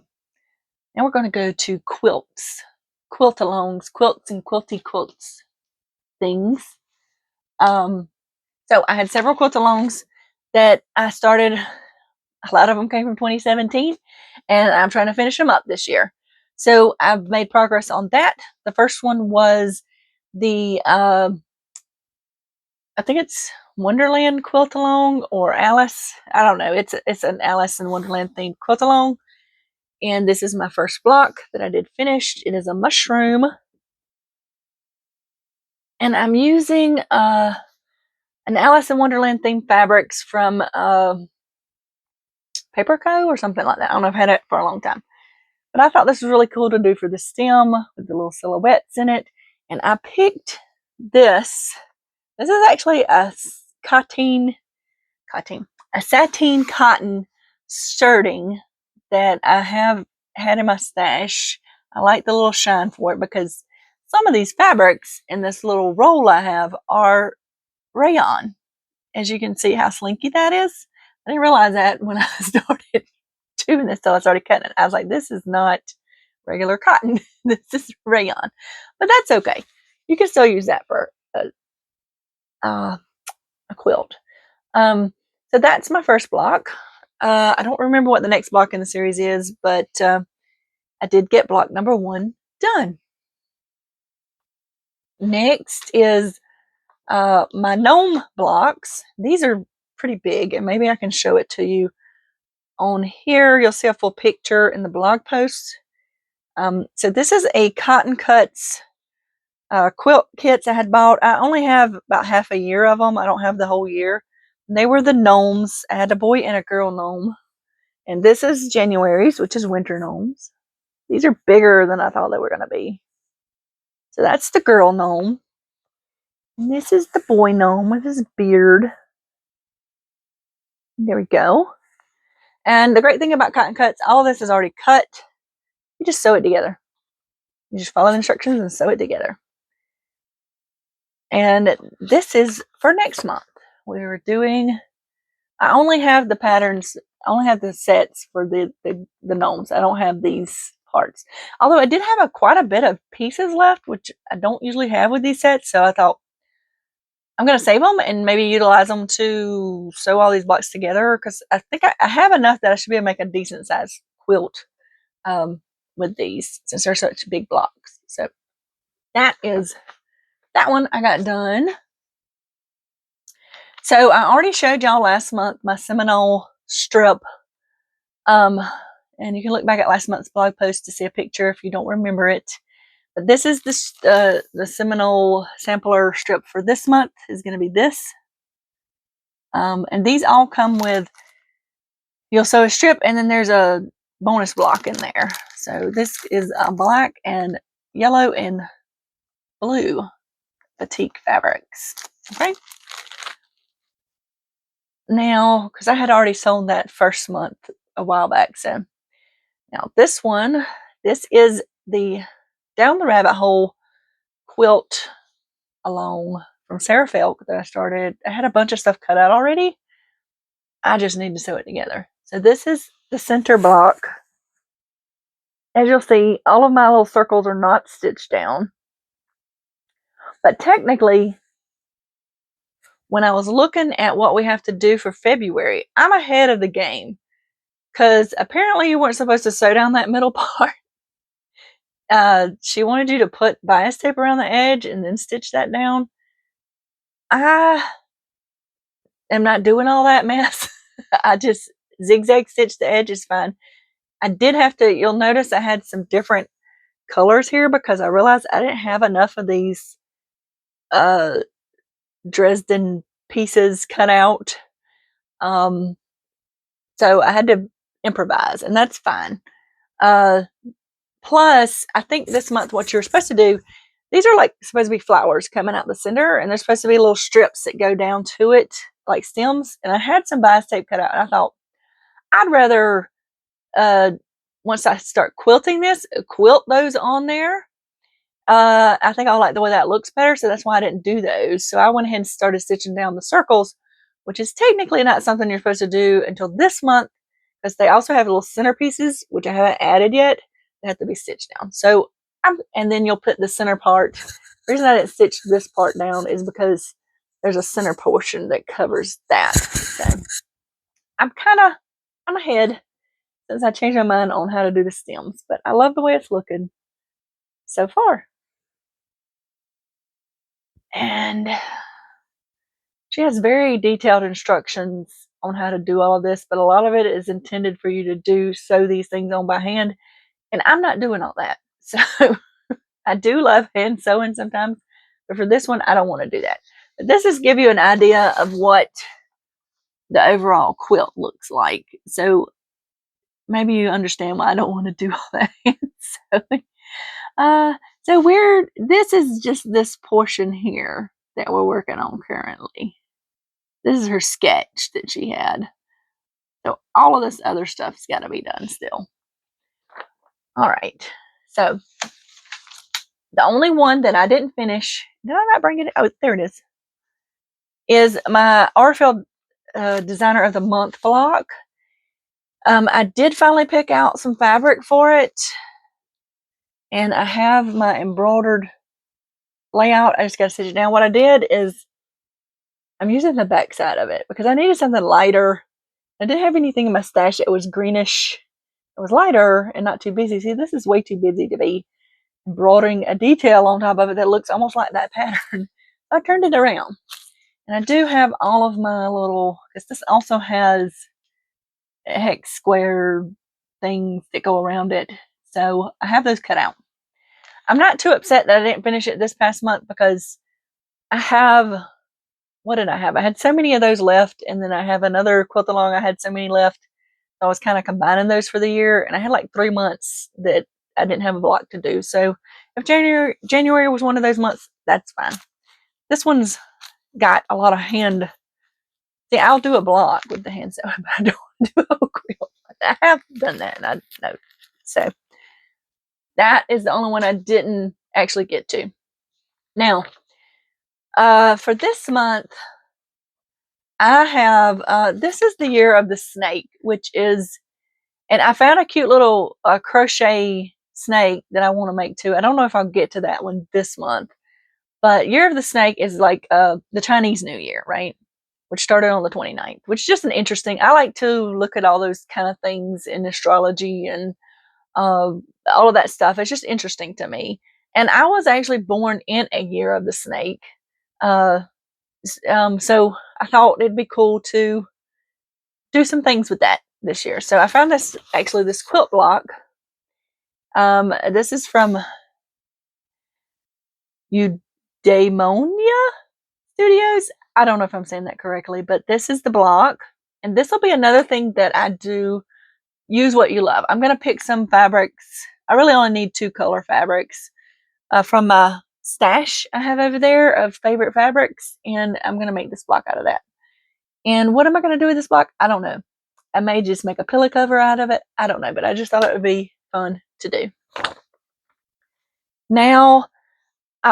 Now we're going to go to quilts. Quilt-alongs, quilts and quilty quilts things. So I had several quilt-alongs that I started. A lot of them came from 2017, and I'm trying to finish them up this year. So I've made progress on that. The first one was the, I think it's Wonderland quilt-along or Alice. I don't know. It's an Alice in Wonderland themed quilt-along. And this is my first block that I did finished. It is a mushroom. And I'm using an Alice in Wonderland themed fabrics from Paper Co. or something like that. I don't know. I've had it for a long time. But I thought this was really cool to do for the stem with the little silhouettes in it. And I picked this. This is actually a sateen cotton shirting that I have had in my stash. I like the little shine for it because some of these fabrics in this little roll I have are rayon. As you can see how slinky that is. I didn't realize that when I started doing this till I started cutting it. I was like, this is not regular cotton. This is rayon. But that's okay. You can still use that for a quilt. So that's my first block. I don't remember what the next block in the series is, but I did get block number 1 done. Next is my gnome blocks. These are pretty big, and maybe I can show it to you on here. You'll see a full picture in the blog post. So this is a Cotton Cuts quilt kits I had bought. I only have about half a year of them. I don't have the whole year. They were the gnomes. I had a boy and a girl gnome. And this is January's, which is winter gnomes. These are bigger than I thought they were going to be. So that's the girl gnome. And this is the boy gnome with his beard. There we go. And the great thing about Cotton Cuts, all of this is already cut. You just sew it together. You just follow the instructions and sew it together. And this is for next month. We're doing, I only have the patterns, I only have the sets for the gnomes. I don't have these parts. Although I did have quite a bit of pieces left, which I don't usually have with these sets. So I thought, I'm going to save them and maybe utilize them to sew all these blocks together. Because I think I have enough that I should be able to make a decent size quilt with these, since they're such big blocks. So that one I got done. So I already showed y'all last month my Seminole strip. And you can look back at last month's blog post to see a picture if you don't remember it. But this is the Seminole sampler strip for this month is going to be this. And these all come with, you'll sew a strip and then there's a bonus block in there. So this is black and yellow and blue batik fabrics. Okay. Now, because I had already sewn that first month a while back, so now this one, this is the Down the Rabbit Hole quilt along from Sarah Felk that I started. I had a bunch of stuff cut out already. I just need to sew it together. So this is the center block. As you'll see, all of my little circles are not stitched down. But technically, when I was looking at what we have to do for February, I'm ahead of the game. Because apparently you weren't supposed to sew down that middle part. She wanted you to put bias tape around the edge and then stitch that down. I am not doing all that mess. I just zigzag stitch the edge is fine. I did have to, you'll notice I had some different colors here because I realized I didn't have enough of these Dresden pieces cut out. So I had to improvise, and that's fine. Plus, I think this month what you're supposed to do, these are like supposed to be flowers coming out the center, and there's supposed to be little strips that go down to it, like stems. And I had some bias tape cut out, and I thought I'd rather, once I start quilting this, quilt those on there. I think I like the way that looks better, so that's why I didn't do those. So I went ahead and started stitching down the circles, which is technically not something you're supposed to do until this month, because they also have little centerpieces, which I haven't added yet, that have to be stitched down. So, and then you'll put the center part. The reason I didn't stitch this part down is because there's a center portion that covers that. So I'm ahead since I changed my mind on how to do the stems, but I love the way it's looking so far. And she has very detailed instructions on how to do all of this, but a lot of it is intended for you to sew these things on by hand, and I'm not doing all that. So I do love hand sewing sometimes, but for this one, I don't want to do that. But this is give you an idea of what the overall quilt looks like. So maybe you understand why I don't want to do all that hand sewing. So this is just this portion here that we're working on currently. This is her sketch that she had. So all of this other stuff's got to be done still. All right. So the only one that I didn't finish, did I not bring it? Oh, there it is my RFL Designer of the Month block. I did finally pick out some fabric for it. And I have my embroidered layout. I just got to stitch it down. What I did is I'm using the back side of it because I needed something lighter. I didn't have anything in my stash. It was greenish. It was lighter and not too busy. See, this is way too busy to be embroidering a detail on top of it that looks almost like that pattern. I turned it around. And I do have all of my little, because this also has hex square things that go around it. So I have those cut out. I'm not too upset that I didn't finish it this past month because I have, what did I have? I had so many of those left, and then I have another quilt along. I had so many left. I was kind of combining those for the year, and I had like 3 months that I didn't have a block to do. So if January was one of those months, that's fine. This one's got a lot of hand. See, I'll do a block with the hand sewing, but I don't do a whole quilt. I have done that, and I know. So that is the only one I didn't actually get to. Now, for this month, I have, this is the year of the snake, which is, and I found a cute little crochet snake that I want to make too. I don't know if I'll get to that one this month, but year of the snake is like the Chinese New Year, right? Which started on the 29th, which is just an interesting, I like to look at all those kind of things in astrology and all of that stuff. It's just interesting to me. And I was actually born in a year of the snake. So I thought it'd be cool to do some things with that this year. So I found this quilt block. This is from Eudaimonia Studios. I don't know if I'm saying that correctly, but this is the block. And this will be another thing that I do. Use what you love. I'm going to pick some fabrics. I really only need 2 color fabrics. from my stash I have over there of favorite fabrics, and I'm going to make this block out of that. And what am I going to do with this block? I don't know. I may just make a pillow cover out of it. I don't know, but I just thought it would be fun to do. Now, I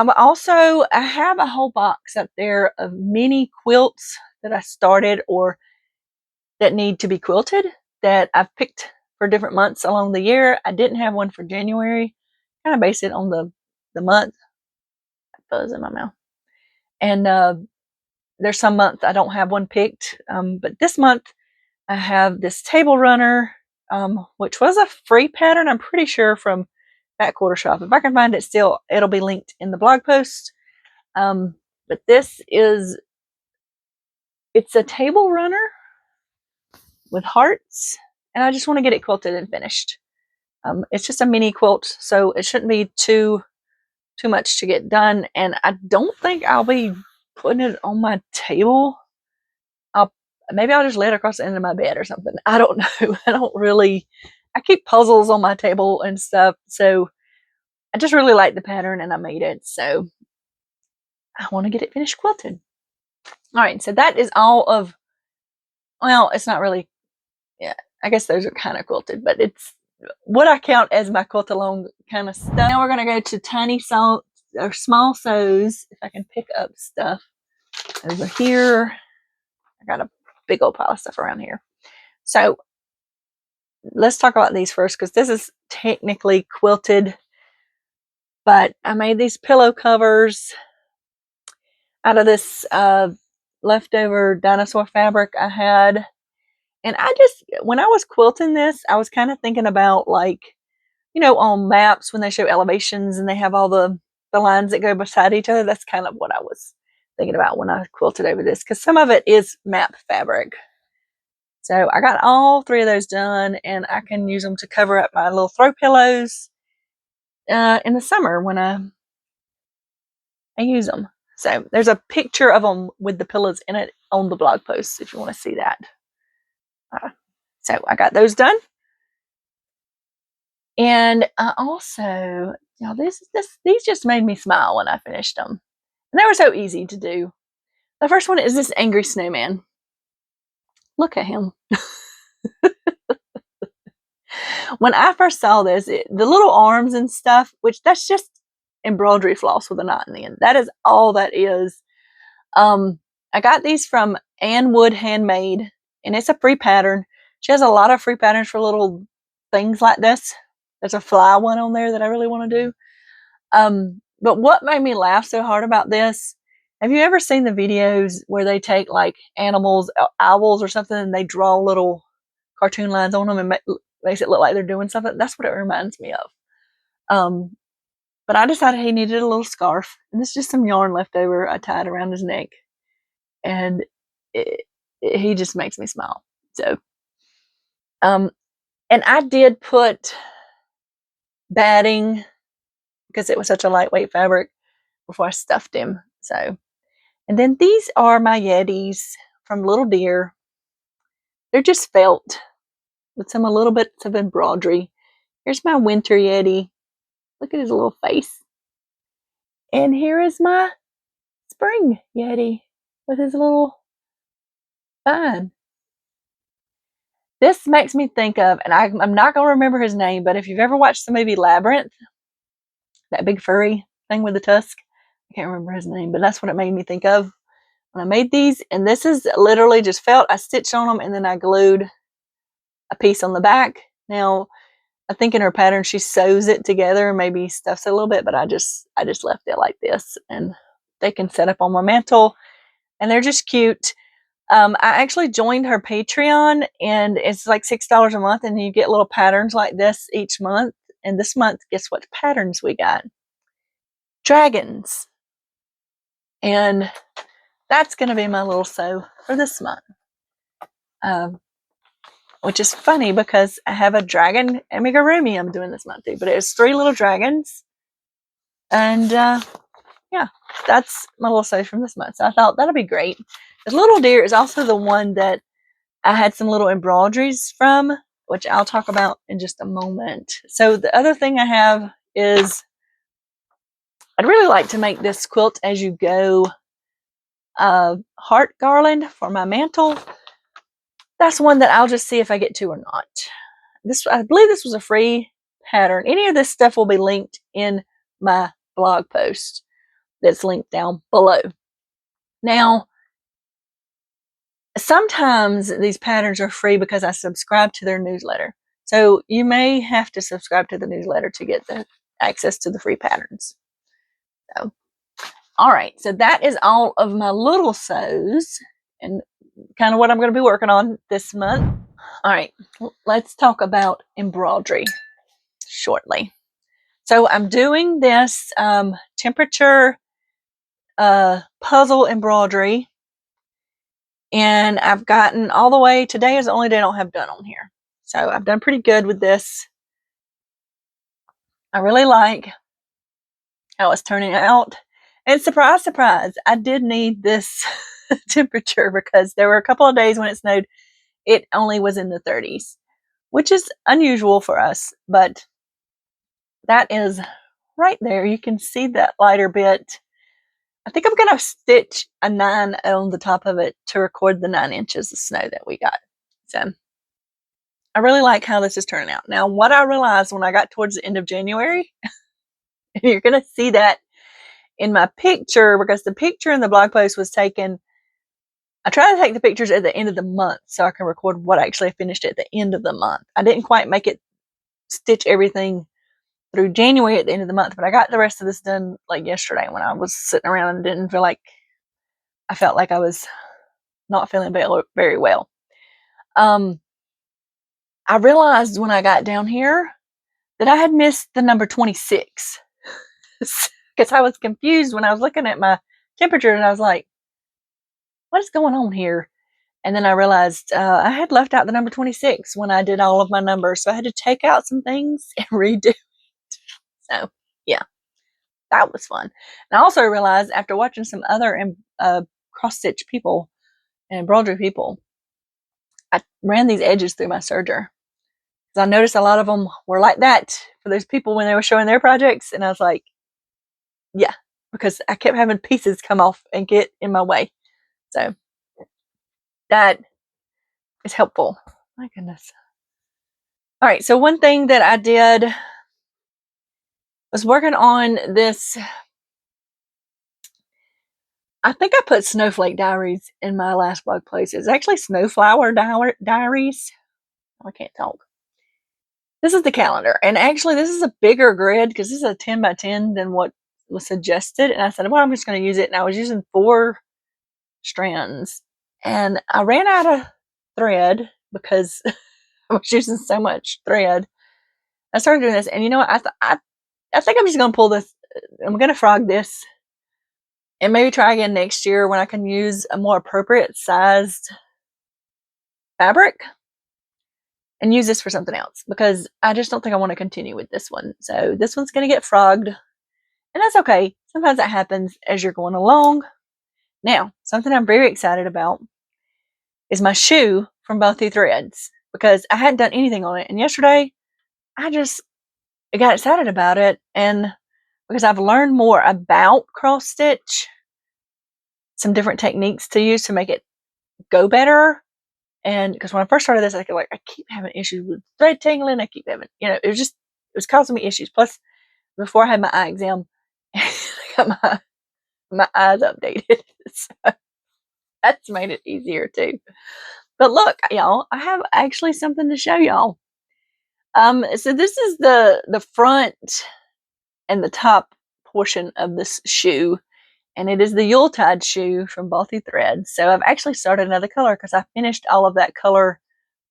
have a whole box up there of mini quilts that I started or that need to be quilted that I've picked for different months along the year. I didn't have one for January. Kind of base it on the month. Buzz in my mouth. And there's some months I don't have one picked. But this month I have this table runner, which was a free pattern, I'm pretty sure, from Fat Quarter Shop. If I can find it still, it'll be linked in the blog post. But this is, it's a table runner with hearts, and I just want to get it quilted and finished. It's just a mini quilt, so it shouldn't be too much to get done, and I don't think I'll be putting it on my table. Maybe I'll just lay it across the end of my bed or something. I don't know. I keep puzzles on my table and stuff, so I just really like the pattern and I made it, so I want to get it finished quilted. All right, so that is all of, well, it's not really, yeah, I guess those are kind of quilted, but it's what I count as my quilt along kind of stuff. Now we're going to go to tiny sew or small sews. If I can pick up stuff over here. I got a big old pile of stuff around here. So let's talk about these first, because this is technically quilted, but I made these pillow covers out of this leftover dinosaur fabric I had. And when I was quilting this, I was kind of thinking about, like, you know, on maps when they show elevations and they have all the lines that go beside each other. That's kind of what I was thinking about when I quilted over this, because some of it is map fabric. So I got all 3 of those done, and I can use them to cover up my little throw pillows in the summer when I use them. So there's a picture of them with the pillows in it on the blog post if you want to see that. So I got those done. And I also, you know, these just made me smile when I finished them. And they were so easy to do. The first one is this angry snowman. Look at him. When I first saw this, the little arms and stuff, which that's just embroidery floss with a knot in the end. That is all that is. I got these from Ann Wood Handmade, and it's a free pattern. She has a lot of free patterns for little things like this. There's a fly one on there that I really want to do. But what made me laugh so hard about this, have you ever seen the videos where they take like animals, owls or something, and they draw little cartoon lines on them and makes it look like they're doing something? That's what it reminds me of. But I decided he needed a little scarf, and this is just some yarn left over I tied around his neck, and he just makes me smile. So, and I did put batting, because it was such a lightweight fabric, before I stuffed him. So, and then these are my Yetis from Little Deer. They're just felt with some a little bits of embroidery. Here's my winter Yeti. Look at his little face. And here is my spring Yeti with his little vine. This makes me think of, and I'm not going to remember his name, but if you've ever watched the movie Labyrinth, that big furry thing with the tusk, I can't remember his name, but that's what it made me think of when I made these. And this is literally just felt. I stitched on them and then I glued a piece on the back. Now, I think in her pattern she sews it together and maybe stuffs it a little bit, but I just left it like this, and they can set up on my mantle, and they're just cute. I actually joined her Patreon, and it's like $6 a month, and you get little patterns like this each month. And this month, guess what patterns we got? Dragons. And that's going to be my little sew for this month. Which is funny because I have a dragon amigurumi I'm doing this month too, but it's 3 little dragons. And yeah, that's my little sew from this month. So I thought that'll be great. This Little Deer is also the one that I had some little embroideries from, which I'll talk about in just a moment. So the other thing I have is I'd really like to make this quilt as you go heart garland for my mantle. That's one that I'll just see if I get to or not. I believe this was a free pattern. Any of this stuff will be linked in my blog post that's linked down below. Now, sometimes these patterns are free because I subscribe to their newsletter. So you may have to subscribe to the newsletter to get the access to the free patterns. So, all right, so that is all of my little sews and kind of what I'm going to be working on this month. All right, let's talk about embroidery shortly. So I'm doing this temperature puzzle embroidery, and I've gotten all the way, today is the only day I don't have done on here. So I've done pretty good with this. I really like how it's turning out. And surprise, surprise, I did need this temperature because there were a couple of days when it snowed, it only was in the 30s, which is unusual for us, but that is right there. You can see that lighter bit. I think I'm going to stitch a 9 on the top of it to record the 9 inches of snow that we got. So I really like how this is turning out. Now, what I realized when I got towards the end of January, and you're going to see that in my picture, because the picture in the blog post was taken, I try to take the pictures at the end of the month so I can record what I actually finished at the end of the month. I didn't quite make it stitch everything through January at the end of the month, but I got the rest of this done like yesterday when I was sitting around and didn't feel like, I felt like I was not feeling very well. I realized when I got down here that I had missed the number 26 because I was confused when I was looking at my temperature and I was like, what is going on here? And then I realized I had left out the number 26 when I did all of my numbers. So I had to take out some things and redo it. So yeah, that was fun. And I also realized after watching some other cross-stitch people and embroidery people, I ran these edges through my serger. I noticed a lot of them were like that for those people when they were showing their projects. And I was like, yeah, because I kept having pieces come off and get in my way. So that is helpful. My goodness. All right. So one thing that I did was working on this. I think I put Snowflake Diaries in my last blog post. It's actually Snowflower Diaries. I can't talk. This is the calendar. And actually, this is a bigger grid because this is a 10 by 10 than what was suggested. And I said, well, I'm just going to use it. And I was using 4 strands. And I ran out of thread because I was using so much thread. I started doing this. And you know what? I think I'm just going to pull this. I'm going to frog this. And maybe try again next year when I can use a more appropriate sized fabric and use this for something else because I just don't think I want to continue with this one. So this one's going to get frogged, and that's okay. Sometimes that happens as you're going along. Now, something I'm very excited about is my shoe from Bounty Threads because I hadn't done anything on it. And yesterday, I got excited about it. And because I've learned more about cross stitch, some different techniques to use to make it go better. And because when I first started this, I keep having issues with thread tangling. I keep having, it was causing me issues. Plus, before I had my eye exam, I got my eyes updated. So that's made it easier too. But look, y'all, I have actually something to show y'all. So this is the front and the top portion of this shoe. And it is the Yuletide shoe from Bounty Threads. So I've actually started another color because I finished all of that color,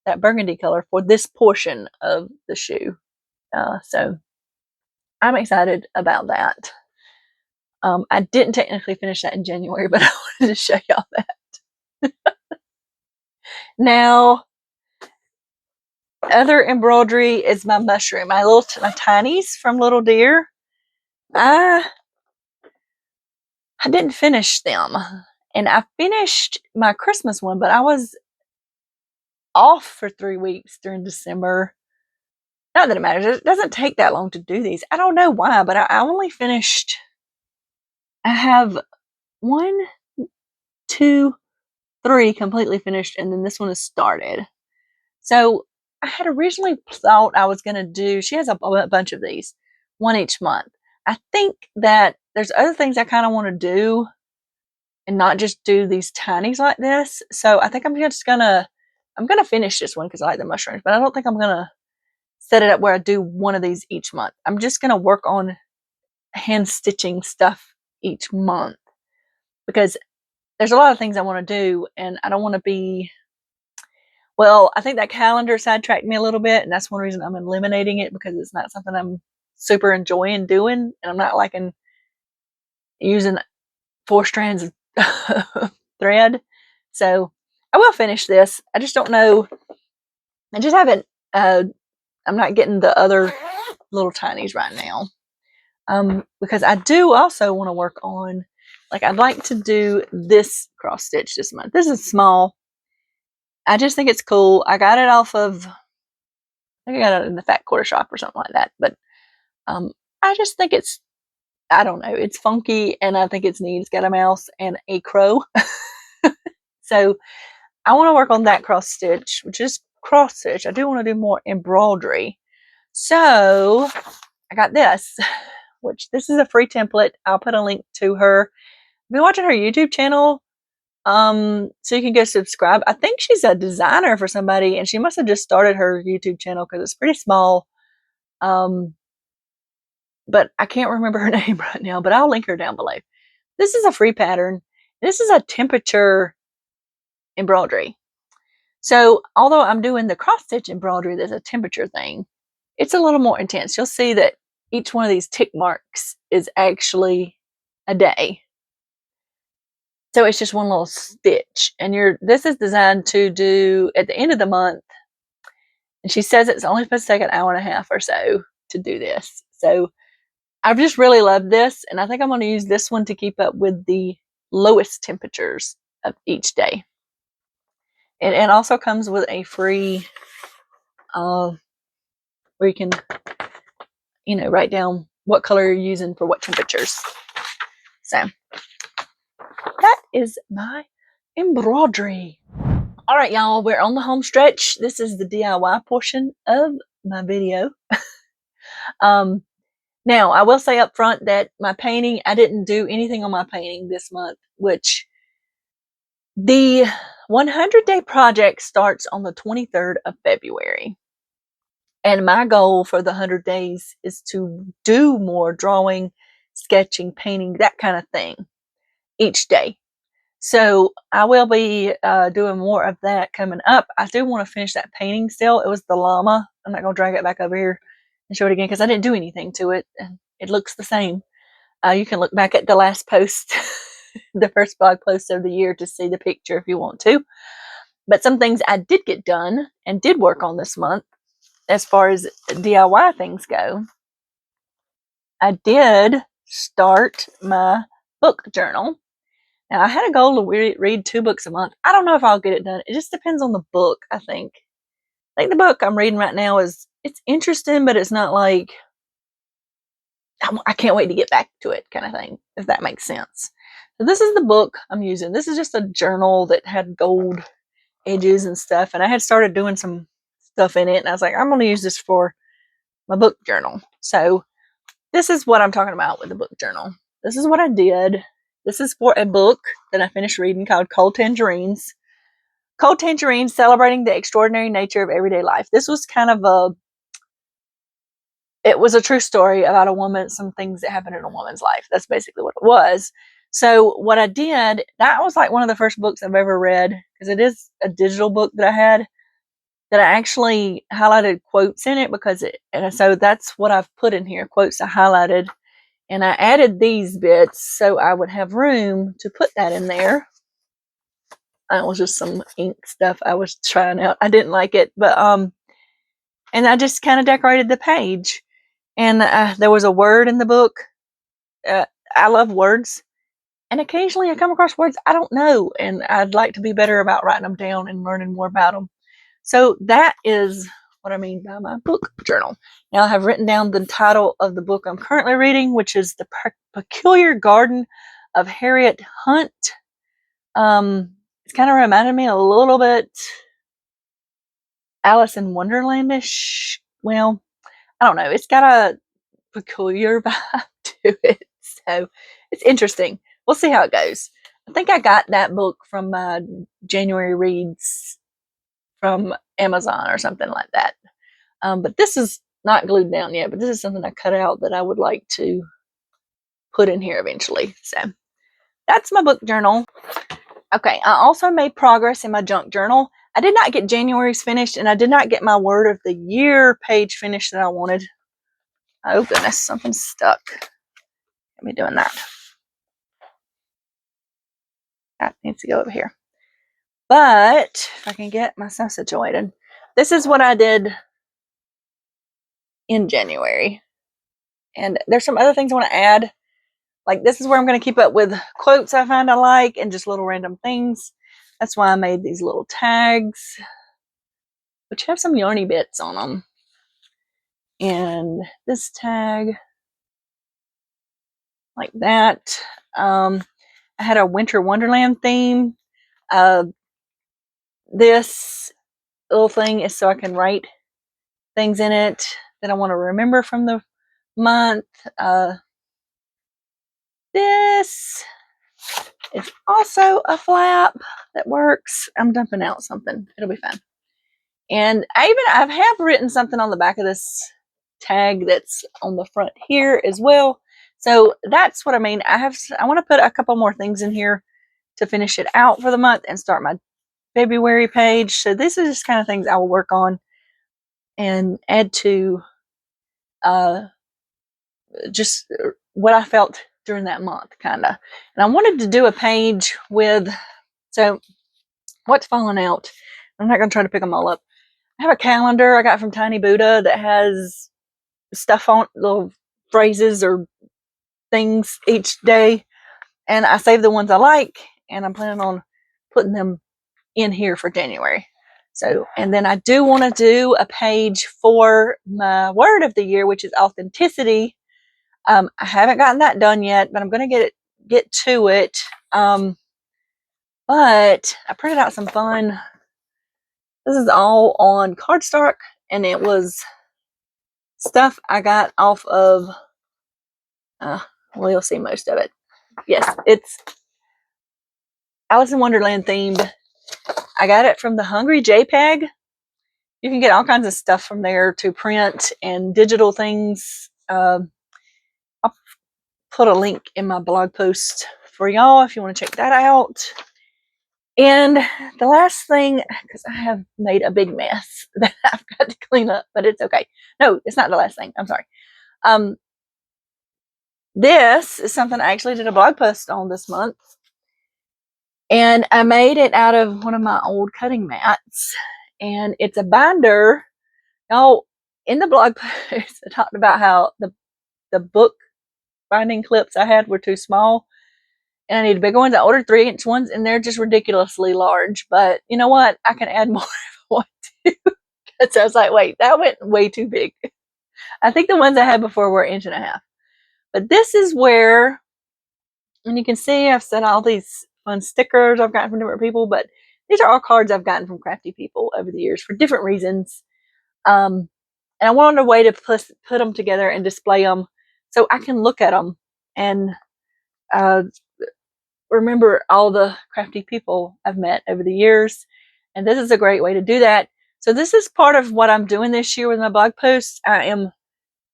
that burgundy color, for this portion of the shoe. So I'm excited about that. I didn't technically finish that in January, but I wanted to show y'all that. Now, other embroidery is my mushroom, my tinies from Little Deer. I didn't finish them, and I finished my Christmas one, but I was off for 3 weeks during December. Not that it matters. It doesn't take that long to do these. I don't know why, but I only finished I have 1, 2, 3 completely finished, and then this one is started. So I had originally thought I was going to do, she has a bunch of these, one each month. I think that there's other things I kind of want to do and not just do these tinies like this. So I think I'm going to finish this one because I like the mushrooms, but I don't think I'm going to set it up where I do one of these each month. I'm just going to work on hand stitching stuff each month because there's a lot of things I want to do, and I don't want to be, well, I think that calendar sidetracked me a little bit, and that's one reason I'm eliminating it, because it's not something I'm super enjoying doing, and I'm not liking using 4 strands of thread. So I will finish this. I just don't know. I just haven't, I'm not getting the other little tinies right now. Because I do also want to work on, like, I'd like to do this cross stitch this month. This is small. I just think it's cool. I got it off of, I think I got it in the Fat Quarter Shop or something like that. But I just think it's, I don't know, it's funky, and I think it's neat. It's got a mouse and a crow. So I want to work on that cross stitch, which is cross stitch. I do want to do more embroidery. So I got this, which this is a free template. I'll put a link to her. I've been watching her YouTube channel, so you can go subscribe. I think she's a designer for somebody, and she must have just started her YouTube channel because it's pretty small. But I can't remember her name right now, but I'll link her down below. This is a free pattern. This is a temperature embroidery. So although I'm doing the cross stitch embroidery, there's a temperature thing. It's a little more intense. You'll see that each one of these tick marks is actually a day. So it's just one little stitch, and this is designed to do at the end of the month. And she says it's only supposed to take an hour and a half or so to do this. So I've just really loved this, and I think I'm going to use this one to keep up with the lowest temperatures of each day. It also comes with a free, where you can, write down what color you're using for what temperatures. So that is my embroidery. All right, y'all, we're on the home stretch. This is the DIY portion of my video. Now, I will say up front that my painting, I didn't do anything on my painting this month, which the 100-day project starts on the 23rd of February. And my goal for the 100 days is to do more drawing, sketching, painting, that kind of thing each day. So I will be doing more of that coming up. I do want to finish that painting still. It was the llama. I'm not going to drag it back over here and show it again because I didn't do anything to it. And it looks the same. You can look back at the last post, the first blog post of the year, to see the picture if you want to. But some things I did get done and did work on this month as far as DIY things go. I did start my book journal. Now, I had a goal to read 2 books a month. I don't know if I'll get it done. It just depends on the book, I think. I think the book I'm reading right now it's interesting, but it's not like, I can't wait to get back to it kind of thing, if that makes sense. So this is the book I'm using. This is just a journal that had gold edges and stuff, and I had started doing some stuff in it, and I was like, I'm going to use this for my book journal. So this is what I'm talking about with the book journal. This is what I did. This is for a book that I finished reading called Cold Tangerines. Cold Tangerines, Celebrating the Extraordinary Nature of Everyday Life. This was kind of it was a true story about a woman, some things that happened in a woman's life. That's basically what it was. So what I did, that was like one of the first books I've ever read, because it is a digital book that I had, that I actually highlighted quotes in it, and so that's what I've put in here, quotes I highlighted. And I added these bits so I would have room to put that in there. It was just some ink stuff I was trying out. I didn't like it, but and I just kind of decorated the page. And there was a word in the book. I love words, and occasionally I come across words I don't know, and I'd like to be better about writing them down and learning more about them. So that is what I mean by my book journal. Now I have written down the title of the book I'm currently reading, which is The Peculiar Garden of Harriet Hunt. It's kind of reminded me a little bit Alice in Wonderlandish. Well, I don't know. It's got a peculiar vibe to it, so it's interesting. We'll see how it goes. I think I got that book from my January reads from Amazon or something like that. But this is not glued down yet, but this is something I cut out that I would like to put in here eventually. So that's my book journal. Okay, I also made progress in my junk journal. I did not get January's finished, and I did not get my word of the year page finished that I wanted. Oh goodness, something's stuck. Let me doing that. That needs to go over here. But if I can get myself situated, this is what I did in January. And there's some other things I want to add. Like this is where I'm going to keep up with quotes I find I like and just little random things. That's why I made these little tags, which have some yarny bits on them. And this tag, like that. I had a Winter Wonderland theme. This little thing is so I can write things in it that I want to remember from the month. This is also a flap that works. I'm dumping out something. It'll be fine. And I have written something on the back of this tag that's on the front here as well. So that's what I mean. I want to put a couple more things in here to finish it out for the month and start my February page. So this is just kind of things I will work on and add to just what I felt during that month, kind of. And I wanted to do a page with, so what's falling out? I'm not going to try to pick them all up. I have a calendar I got from Tiny Buddha that has stuff on, little phrases or things each day. And I save the ones I like, and I'm planning on putting them in here for January. So, and then I do want to do a page for my word of the year, which is authenticity. I haven't gotten that done yet, but I'm going to get to it. But I printed out some fun. This is all on cardstock, and it was stuff I got off of, well, you'll see most of it. Yes, it's Alice in Wonderland themed. I got it from the Hungry JPEG. You can get all kinds of stuff from there to print and digital things. I'll put a link in my blog post for y'all if you want to check that out. And the last thing, because I have made a big mess that I've got to clean up, but it's okay. No, it's not the last thing. I'm sorry. This is something I actually did a blog post on this month. And I made it out of one of my old cutting mats. And it's a binder. Now, in the blog post, I talked about how the book binding clips I had were too small. And I needed bigger ones. I ordered 3-inch ones, and they're just ridiculously large. But you know what? I can add more if I want to. So I was like, wait, that went way too big. I think the ones I had before were 1.5 inches. But this is where, and you can see I've set all these fun stickers I've gotten from different people, but these are all cards I've gotten from crafty people over the years for different reasons. And I wanted a way to put them together and display them so I can look at them and remember all the crafty people I've met over the years. And this is a great way to do that. So this is part of what I'm doing this year with my blog posts. I am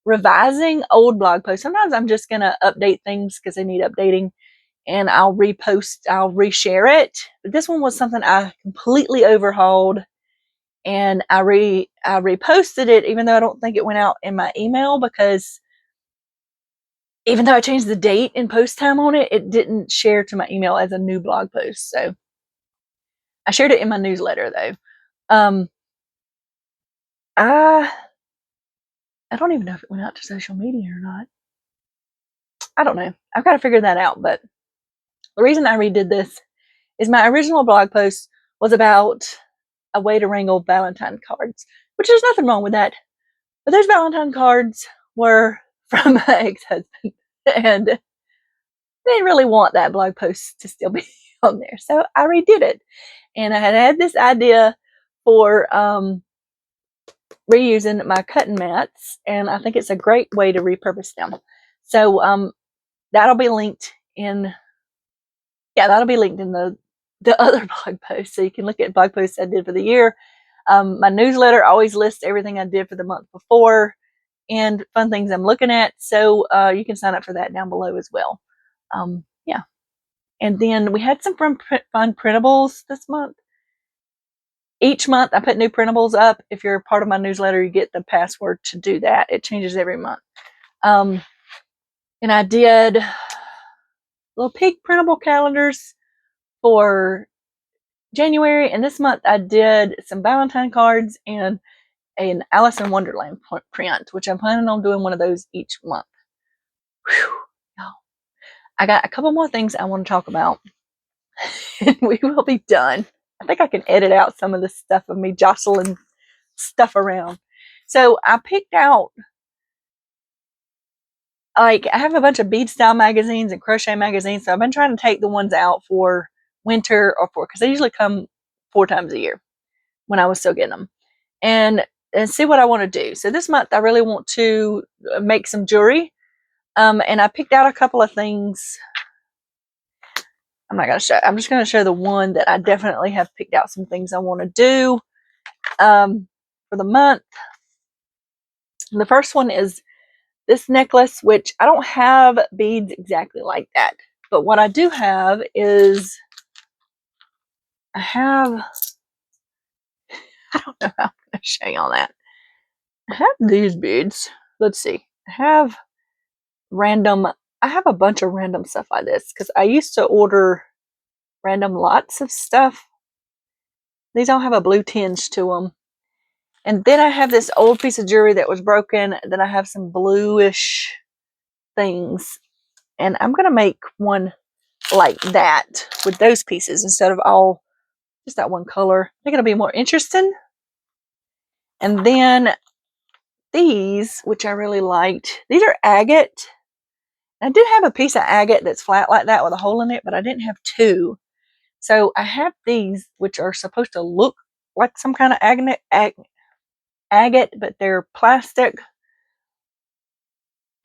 revising old blog posts. Sometimes I'm just going to update things because they need updating, and I'll reshare it. But this one was something I completely overhauled, and I reposted it, even though I don't think it went out in my email, because even though I changed the date and post time on it, it didn't share to my email as a new blog post. So I shared it in my newsletter though. I don't even know if it went out to social media or not. I don't know. I've got to figure that out. But the reason I redid this is my original blog post was about a way to wrangle Valentine cards, which there's nothing wrong with that. But those Valentine cards were from my ex-husband. And didn't really want that blog post to still be on there. So I redid it. And I had this idea for reusing my cutting mats, and I think it's a great way to repurpose them. So that'll be linked in, that'll be linked in the other blog post. So you can look at blog posts I did for the year. My newsletter always lists everything I did for the month before and fun things I'm looking at. So you can sign up for that down below as well. Yeah. And then we had some fun printables this month. Each month I put new printables up. If you're a part of my newsletter, you get the password to do that. It changes every month. And I did little pig printable calendars for January. And this month I did some Valentine cards and an Alice in Wonderland print, which I'm planning on doing one of those each month. Whew. I got a couple more things I want to talk about, and we will be done. I think I can edit out some of this stuff of me jostling stuff around. So I picked out, like, I have a bunch of bead style magazines and crochet magazines. So I've been trying to take the ones out for winter or because they usually come 4 times a year when I was still getting them, and see what I want to do. So this month I really want to make some jewelry. And I picked out a couple of things. I'm not going to show. I'm just going to show the one that I definitely have picked out some things I want to do for the month. And the first one is this necklace, which I don't have beads exactly like that. But what I do have is I don't know how I'm going to show y'all that. I have these beads. Let's see. I have a bunch of random stuff like this because I used to order random lots of stuff. These all have a blue tinge to them. And then I have this old piece of jewelry that was broken. Then I have some bluish things. And I'm going to make one like that with those pieces instead of all just that one color. I think it'll be more interesting. And then these, which I really liked. These are agate. I did have a piece of agate that's flat like that with a hole in it, but I didn't have 2. So I have these, which are supposed to look like some kind of agate, but they're plastic.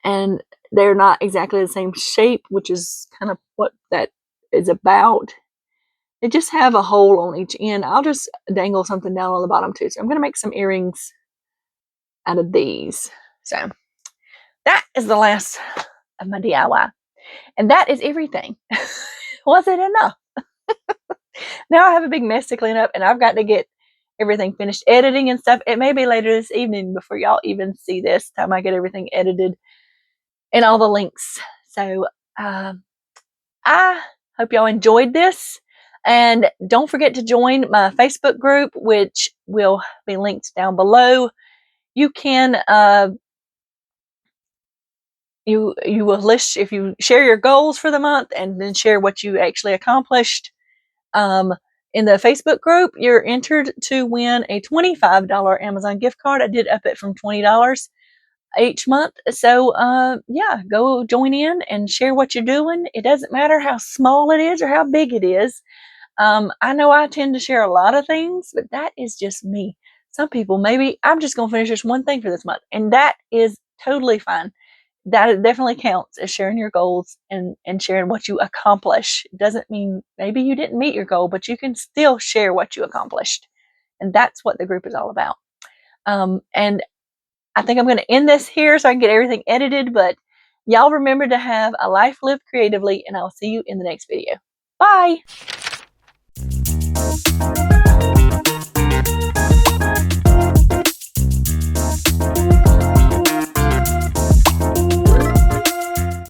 And they're not exactly the same shape, which is kind of what that is about. They just have a hole on each end. I'll just dangle something down on the bottom too. So I'm going to make some earrings out of these. So that is the last of my DIY. And that is everything. Was it enough? Now I have a big mess to clean up, and I've got to get everything finished editing and stuff. It may be later this evening before y'all even see this time I get everything edited and all the links. So I hope y'all enjoyed this. And don't forget to join my Facebook group, which will be linked down below. You can you will list if you share your goals for the month and then share what you actually accomplished. In the Facebook group, you're entered to win a $25 Amazon gift card. I did up it from $20 each month. So yeah, go join in and share what you're doing. It doesn't matter how small it is or how big it is. I know I tend to share a lot of things, but that is just me. Some people, maybe I'm just going to finish just one thing for this month, and that is totally fine. That definitely counts as sharing your goals and sharing what you accomplish. It doesn't mean maybe you didn't meet your goal, but you can still share what you accomplished. And that's what the group is all about. And I think I'm going to end this here so I can get everything edited, but y'all remember to have a life lived creatively, and I'll see you in the next video. Bye.